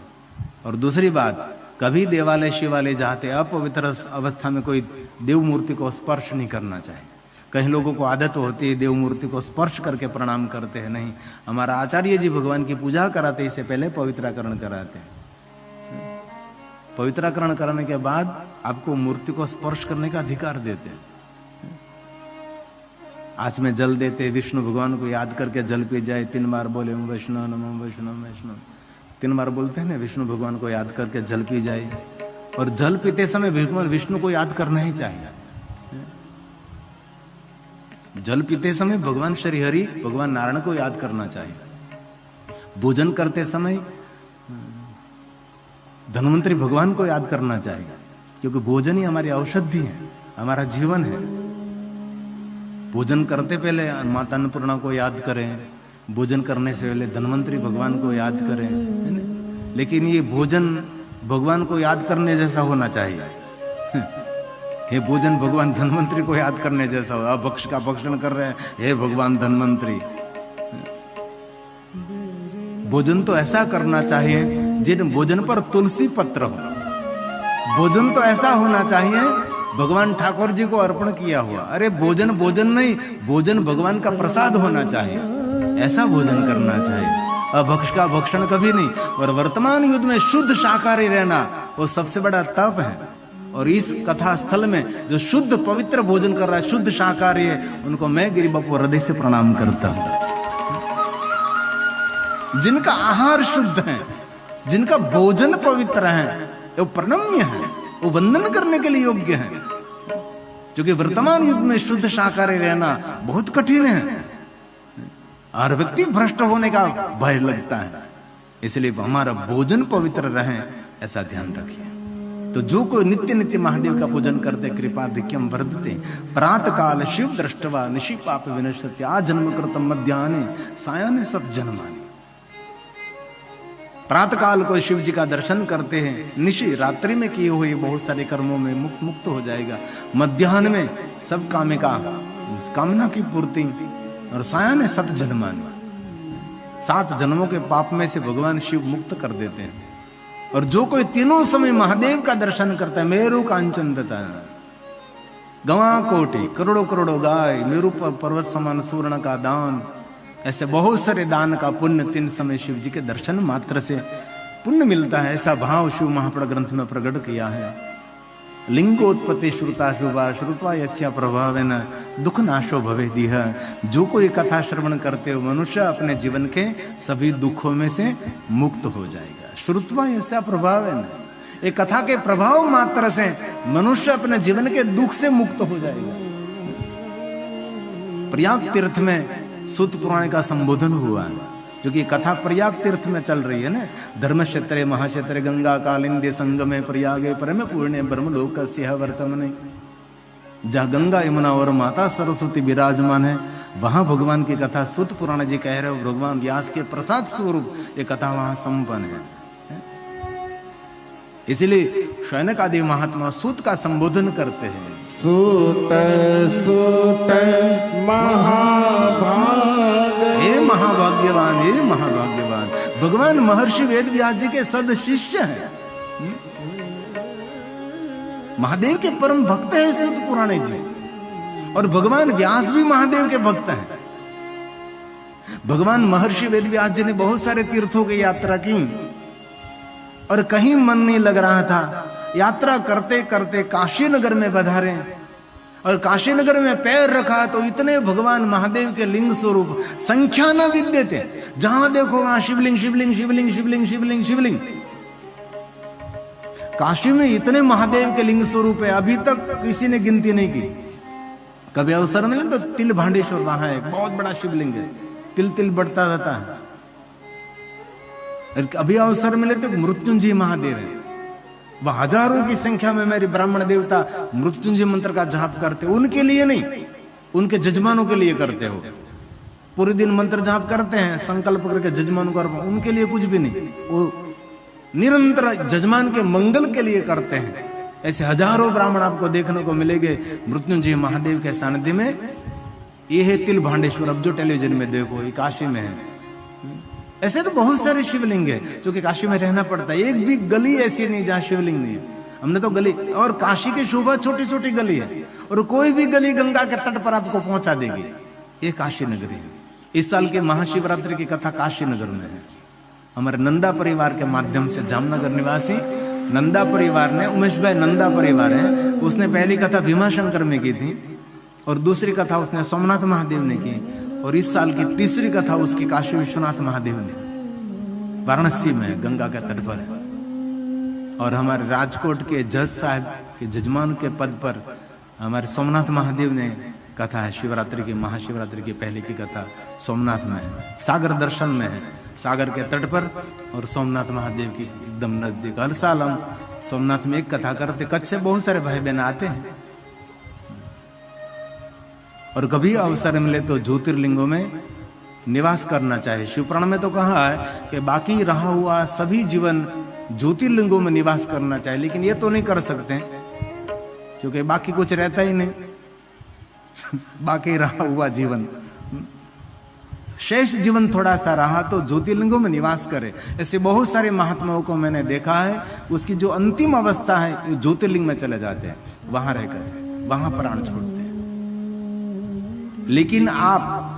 और दूसरी बात, कभी देवालय शिवालय जाते अपवित्र अवस्था में कोई देव मूर्ति को स्पर्श नहीं करना चाहिए. कई लोगों को आदत होती है देव मूर्ति को स्पर्श करके प्रणाम करते हैं. नहीं, हमारा आचार्य जी भगवान की पूजा कराते इससे पहले पवित्राकरण कराते हैं. पवित्राकरण कराने के बाद आपको मूर्ति को स्पर्श करने का अधिकार देते हैं. आज में जल देते, विष्णु भगवान को याद करके जल पी जाए, 3 बार बोले ओम वैष्णव नमो वैष्णव वैष्णव, 3 बार बोलते हैं ना, विष्णु भगवान को याद करके जल पी जाए. और जल पीते समय विष्णु को याद करना ही चाहिए. जल पीते समय भगवान श्री हरि भगवान नारायण को याद करना चाहिए. भोजन करते समय धन्वंतरी भगवान को याद करना चाहिए, क्योंकि भोजन ही हमारी औषधि है, हमारा जीवन है. भोजन करते पहले माता अन्नपूर्णा को याद करें, भोजन करने से पहले धन्वंतरी भगवान को याद करें. लेकिन ये भोजन भगवान को याद करने जैसा होना चाहिए. हे भोजन भगवान धन्वंतरी को याद करने जैसा हो. भक्ष का भक्षण कर रहे हैं, हे भगवान धन्वंतरी. भोजन तो ऐसा करना चाहिए जिन भोजन पर तुलसी पत्र हो. भोजन तो ऐसा होना चाहिए भगवान ठाकुर जी को अर्पण किया हुआ. अरे भोजन भोजन नहीं, भोजन भगवान का प्रसाद होना चाहिए. ऐसा भोजन करना चाहिए. भक्ष का भक्षण कभी नहीं. और वर्तमान युग में शुद्ध शाकाहारी रहना वो सबसे बड़ा तप है. और इस कथा स्थल में जो शुद्ध पवित्र भोजन कर रहा है, शुद्ध शाकाहारी है, उनको मैं गिरि बापू हृदय से प्रणाम करता हूं. जिनका आहार शुद्ध है, जिनका भोजन पवित्र है, वो प्रणम्य है, वो वंदन करने के लिए योग्य है. क्योंकि वर्तमान युग में शुद्ध शाकाहारी रहना बहुत कठिन है. हर व्यक्ति भ्रष्ट होने का भय लगता है. इसलिए हमारा भोजन पवित्र रहे, ऐसा ध्यान रखिए. तो जो कोई नित्य नित्य महादेव का पूजन करते, कृपा धिक्यम वर्धते. प्रातः काल शिव दृष्टवा निशि पाप विनश्यति. आ जन्म कृतम मध्याह्ने सायाह्ने सत जन्मानि. प्रातः काल को शिव जी का दर्शन करते हैं, निशि रात्रि में किए हुए बहुत सारे कर्मों में मुक्त हो जाएगा. मध्याह्न में सब कामना की पूर्ति. और सायाह्ने सत जन्मानि, 7 जन्मों के पाप में से भगवान शिव मुक्त कर देते हैं. और जो कोई तीनों समय महादेव का दर्शन करता है, मेरु कांचन दता, गवा कोटि करोड़ों करोड़ों गाय, मेरु पर्वत समान सुवर्ण का दान, ऐसे बहुत सारे दान का पुण्य 3 समय शिव जी के दर्शन मात्र से पुण्य मिलता है, ऐसा भाव शिव महापुराण ग्रंथ में प्रकट किया है। लिंगोत्पत्ति श्रुता शुभा श्रुत्वा यस्या प्रभावेन दुख नाशो भवेदिह। जो कोई कथा श्रवण करते हो मनुष्य अपने जीवन के सभी दुखों में से मुक्त हो जाएगा। श्रुत्वा यस्या प्रभावेन, एक कथा के प्रभाव मात्र से मनुष्य अपने जीवन के दुख से मुक्त हो जाएगा। प्रयाग तीर्थ में सूत पुराण का संबोधन हुआ है, जो कि कथा प्रयाग तीर्थ में चल रही है ना। धर्म क्षेत्रे महाक्षेत्रे गंगा कालिंदे संगमे प्रयागे परम पुण्य ब्रह्मलोकस्य वर्तमने। जहाँ गंगा यमुना और माता सरस्वती विराजमान है, वहां भगवान की कथा सूत पुराण जी कह रहे हो, भगवान व्यास के प्रसाद स्वरूप ये कथा वहां संपन्न है। इसलिए शौनक आदि महात्मा सूत का संबोधन करते हैं। सूत सूत महाभाग, हे महाभाग्यवान, हे महाभाग्यवान। भगवान महर्षि वेद व्यास जी के सद शिष्य हैं। महादेव के परम भक्त हैं सूत पुराणे जी, और भगवान व्यास भी महादेव के भक्त हैं। भगवान महर्षि वेद व्यास जी ने बहुत सारे तीर्थों की यात्रा की और कहीं मन नहीं लग रहा था। यात्रा करते करते काशी नगर में पधारे और काशी नगर में पैर रखा तो इतने भगवान महादेव के लिंग स्वरूप संख्या न विद्य थे। जहां देखो वहां शिवलिंग शिवलिंग शिवलिंग शिवलिंग शिवलिंग शिवलिंग। काशी में इतने महादेव के लिंग स्वरूप है, अभी तक किसी ने गिनती नहीं की। कभी अवसर मिले तो तिल भांडेश्वर वहां एक बहुत बड़ा शिवलिंग है, तिल तिल बढ़ता रहता है। अभी अवसर मिले तो मृत्युंजय महादेव है, वह हजारों की संख्या में मेरे ब्राह्मण देवता मृत्युंजय मंत्र का जाप करते। उनके लिए नहीं, उनके जजमानों के लिए करते हो। पूरे दिन मंत्र जाप करते हैं, संकल्प करके जजमानों को, उनके लिए कुछ भी नहीं, वो निरंतर जजमान के मंगल के लिए करते हैं। ऐसे हजारों ब्राह्मण आपको देखने को मिलेंगे मृत्युंजय महादेव के सानिध्य में। ये है तिल भांडेश्वर, अब जो टेलीविजन में देखो, ये काशी में है। ऐसे तो बहुत सारे शिवलिंग है जो कि काशी में रहना पड़ता है। एक भी गली ऐसी नहीं जहां शिवलिंग नहीं है। हमने तो गली, और काशी की शोभा छोटी छोटी गली है, और कोई भी गली गंगा के तट पर आपको पहुंचा देगी। ये काशी नगरी है। इस साल के महाशिवरात्रि की कथा काशी नगर में है। हमारे नंदा परिवार के माध्यम से, जामनगर निवासी नंदा परिवार ने, उमेश भाई नंदा परिवार है, उसने पहली कथा भीमाशंकर में की थी और दूसरी कथा उसने सोमनाथ महादेव ने की, और इस साल की तीसरी कथा उसकी काशी विश्वनाथ महादेव ने वाराणसी में गंगा के तट पर है। और हमारे राजकोट के जज साहब के जजमान के पद पर हमारे सोमनाथ महादेव ने कथा है। शिवरात्रि की, महाशिवरात्रि की पहले की कथा सोमनाथ में है, सागर दर्शन में है, सागर के तट पर और सोमनाथ महादेव की एकदम नजदीक। हर साल हम सोमनाथ में एक कथा करते। कच्छ से बहुत सारे भाई बहन आते हैं, और कभी अवसर मिले तो ज्योतिर्लिंगों में निवास करना चाहिए। शिवपुराण में तो कहा है कि बाकी रहा हुआ सभी जीवन ज्योतिर्लिंगों में निवास करना चाहिए, लेकिन ये तो नहीं कर सकते क्योंकि बाकी कुछ रहता ही नहीं। बाकी रहा हुआ जीवन, शेष जीवन थोड़ा सा रहा तो ज्योतिर्लिंगों में निवास करे। ऐसे बहुत सारे महात्माओं को मैंने देखा है, उसकी जो अंतिम अवस्था है ज्योतिर्लिंग में चले जाते हैं, वहां रहकर वहां प्राण छोड़ते हैं। लेकिन आप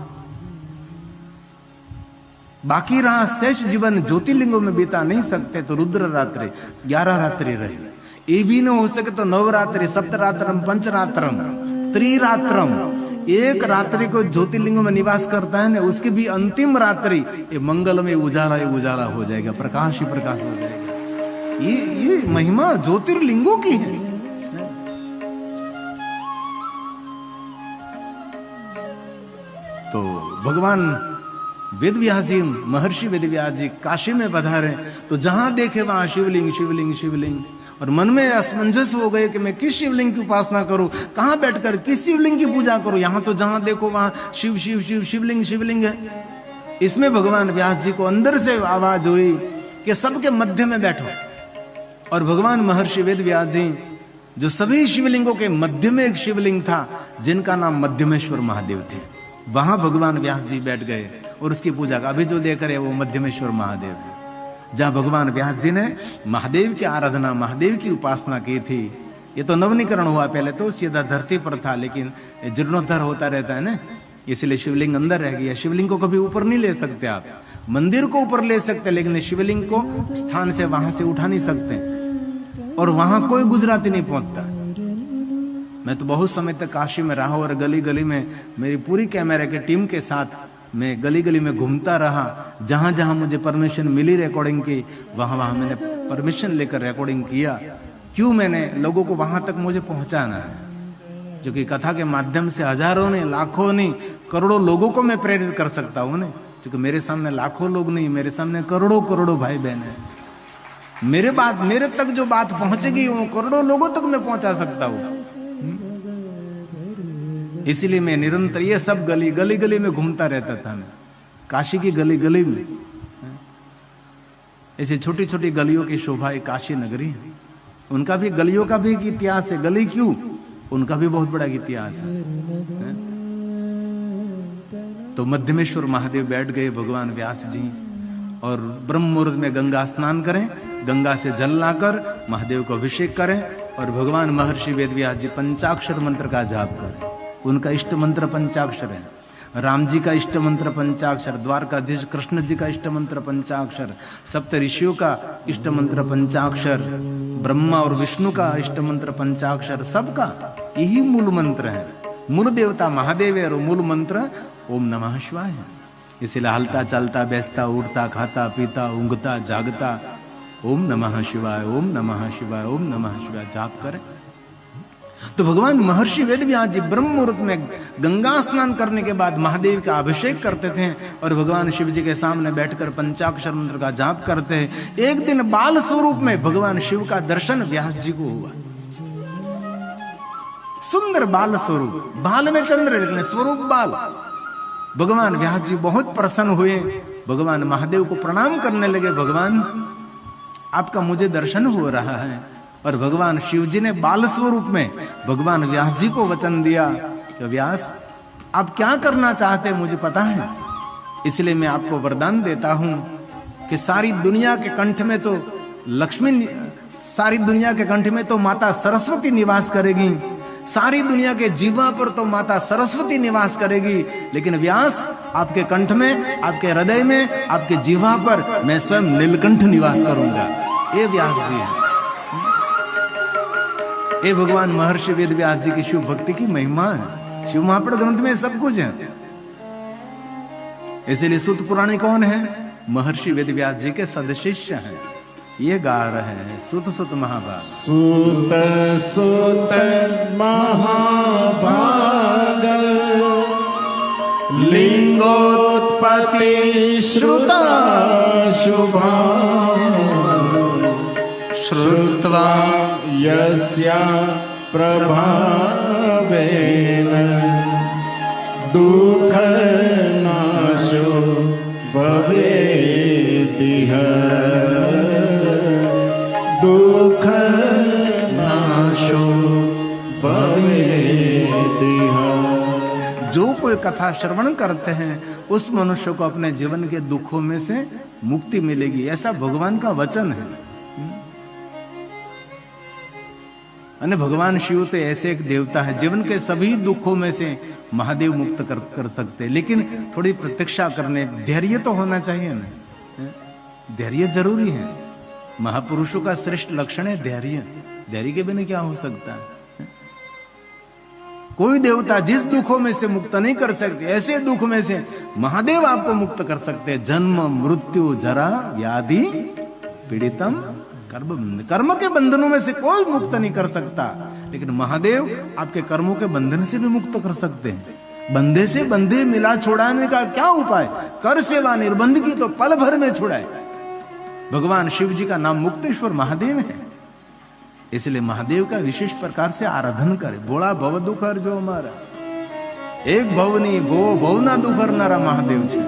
बाकी रहा शेष जीवन ज्योतिर्लिंगों में बिता नहीं सकते तो रुद्र रात्रि 11 रात्रि रहे। ये भी न हो सके तो नवरात्रि, सप्तरात्रम, पंचरात्रम, त्रिरात्रम, एक रात्रि को ज्योतिर्लिंगों में निवास करता है ना, उसकी भी अंतिम रात्रि ये मंगल में उजाला ही उजाला हो जाएगा, प्रकाश ही प्रकाश हो जाएगा। ये महिमा ज्योतिर्लिंगों की है। तो भगवान वेद व्यास जी, महर्षि वेद व्यास जी काशी में पधारे तो जहां देखे वहां शिवलिंग शिवलिंग शिवलिंग, और मन में असमंजस हो गए कि मैं किस शिवलिंग की उपासना करूं, कहां बैठकर किस शिवलिंग की पूजा करूं। यहां तो जहां देखो वहां शिव शिव शिव शिवलिंग शिवलिंग है। इसमें भगवान व्यास जी को अंदर से आवाज हुई कि सबके मध्य में बैठो। और भगवान महर्षि वेद व्यास जी जो सभी शिवलिंगों के मध्य में एक शिवलिंग था जिनका नाम मध्यमेश्वर महादेव थे, वहां भगवान व्यास जी बैठ गए और उसकी पूजा का अभी जो देख रहे वो मध्यमेश्वर महादेव है। जहां भगवान व्यास जी ने महादेव की आराधना, महादेव की उपासना की थी। ये तो नवनीकरण हुआ, पहले तो सीधा धरती पर था, लेकिन जीर्णोद्धार होता रहता है ना। इसलिए शिवलिंग अंदर रह गया। शिवलिंग को कभी ऊपर नहीं ले सकते आप, मंदिर को ऊपर ले सकते लेकिन शिवलिंग को स्थान से वहां से उठा नहीं सकते, और वहां कोई गुजराती नहीं पहुंचता। मैं तो बहुत समय तक काशी में रहा और गली गली में मेरी पूरी कैमरा की टीम के साथ मैं गली गली में घूमता रहा। जहां जहां मुझे परमिशन मिली रिकॉर्डिंग की, वहां वहां मैंने परमिशन लेकर रिकॉर्डिंग किया। क्यों? मैंने लोगों को वहां तक मुझे पहुंचाना है, जो कि कथा के माध्यम से हजारों नहीं, लाखों नहीं, करोड़ों लोगों को मैं प्रेरित कर सकता हूं ना, क्योंकि मेरे सामने लाखों लोग नहीं, मेरे सामने करोड़ों करोड़ों भाई बहन है। मेरे तक जो बात पहुंचेगी वो करोड़ों लोगों तक मैं पहुंचा सकता हूं। इसीलिए मैं निरंतर ये सब गली गली में घूमता रहता था। मैं काशी की गली गली में, ऐसी छोटी छोटी गलियों की शोभा एक काशी नगरी है। उनका भी गलियों का भी एक इतिहास है। गली क्यों? उनका भी बहुत बड़ा इतिहास है। तो मध्यमेश्वर महादेव बैठ गए भगवान व्यास जी, और ब्रह्म मुहूर्त में गंगा स्नान करें, गंगा से जल लाकर महादेव को अभिषेक करें, और भगवान महर्षि वेदव्यास जी पंचाक्षर मंत्र का जाप करें। उनका इष्ट मंत्र पंचाक्षर है। राम जी का इष्ट मंत्र पंचाक्षर, द्वारकाधीश कृष्ण जी का इष्ट मंत्र पंचाक्षर, सप्त ऋषियों का इष्ट मंत्र पंचाक्षर, ब्रह्मा और विष्णु का इष्ट मंत्र पंचाक्षर, सबका यही मूल मंत्र है। मूल देवता महादेव है और मूल मंत्र ओम नमः शिवाय है। इसीलिए हलता चलता बैसता उठता खाता पीता ऊँघता जागता ओम नमः शिवाय, ओम नमः शिवाय, ओम नमः शिवाय जाप करें। तो भगवान महर्षि वेदव्यास जी ब्रह्म मुहूर्त में गंगा स्नान करने के बाद महादेव का अभिषेक करते थे और भगवान शिव जी के सामने बैठकर पंचाक्षर मंत्र का जाप करते हैं। एक दिन बाल स्वरूप में भगवान शिव का दर्शन व्यास जी को हुआ। सुंदर बाल स्वरूप, बाल में चंद्र लेकिन स्वरूप बाल। भगवान व्यास जी बहुत प्रसन्न हुए, भगवान महादेव को प्रणाम करने लगे। भगवान आपका मुझे दर्शन हो रहा है। और भगवान शिव जी ने बाल स्वरूप में भगवान व्यास जी को वचन दिया कि व्यास आप क्या करना चाहते हैं मुझे पता है, इसलिए मैं आपको वरदान देता हूं कि सारी दुनिया के कंठ में तो लक्ष्मी, सारी दुनिया के कंठ में तो माता सरस्वती निवास करेगी, सारी दुनिया के जीवा पर तो माता सरस्वती निवास करेगी, लेकिन व्यास आपके कंठ में, आपके हृदय में, आपके जीवा पर मैं स्वयं नीलकंठ निवास करूंगा। ये व्यास जी है। ये भगवान महर्षि वेदव्यास जी की शिव भक्ति की महिमा है। शिव महापुराण ग्रंथ में सब कुछ है। इसीलिए सूत पुराणी कौन है? महर्षि वेदव्यास जी के सदशिष्य हैं। ये गा रहे हैं सूत सूत महाभाग। सूत सूत महाभाग लिंगोत्पत्ति श्रुता शुभा श्रुत्वा यस्या प्रभावेन दुःखनाशो भवेदिह दुःखनाशो भवेदिह। जो कोई कथा श्रवण करते हैं उस मनुष्य को अपने जीवन के दुखों में से मुक्ति मिलेगी, ऐसा भगवान का वचन है। अने भगवान शिव तो ऐसे एक देवता है, जीवन के सभी दुखों में से महादेव मुक्त कर सकते हैं, लेकिन थोड़ी प्रतीक्षा करने, धैर्य तो होना चाहिए ना। धैर्य जरूरी है। महापुरुषों का श्रेष्ठ लक्षण है धैर्य। धैर्य के बिना क्या हो सकता है? कोई देवता जिस दुखों में से मुक्त नहीं कर सकते, ऐसे दुख में से महादेव आपको मुक्त कर सकते हैं। जन्म मृत्यु जरा व्याधि पीड़ितम कर्म के बंधनों में से कोई मुक्त नहीं कर सकता, लेकिन महादेव आपके कर्मों के बंधन से भी मुक्त कर सकते हैं। बंधे से बंधे मिला छुड़ाने का क्या उपाय? कर सेवा निर्बंध की तो पल भर में छुड़ाए। भगवान शिव जी का नाम मुक्तेश्वर महादेव है, इसलिए महादेव का विशेष प्रकार से आराधन करे। बोला भव दुखर जो हमारा, एक भव नहीं भो भव ना दुखर नारा महादेव जी।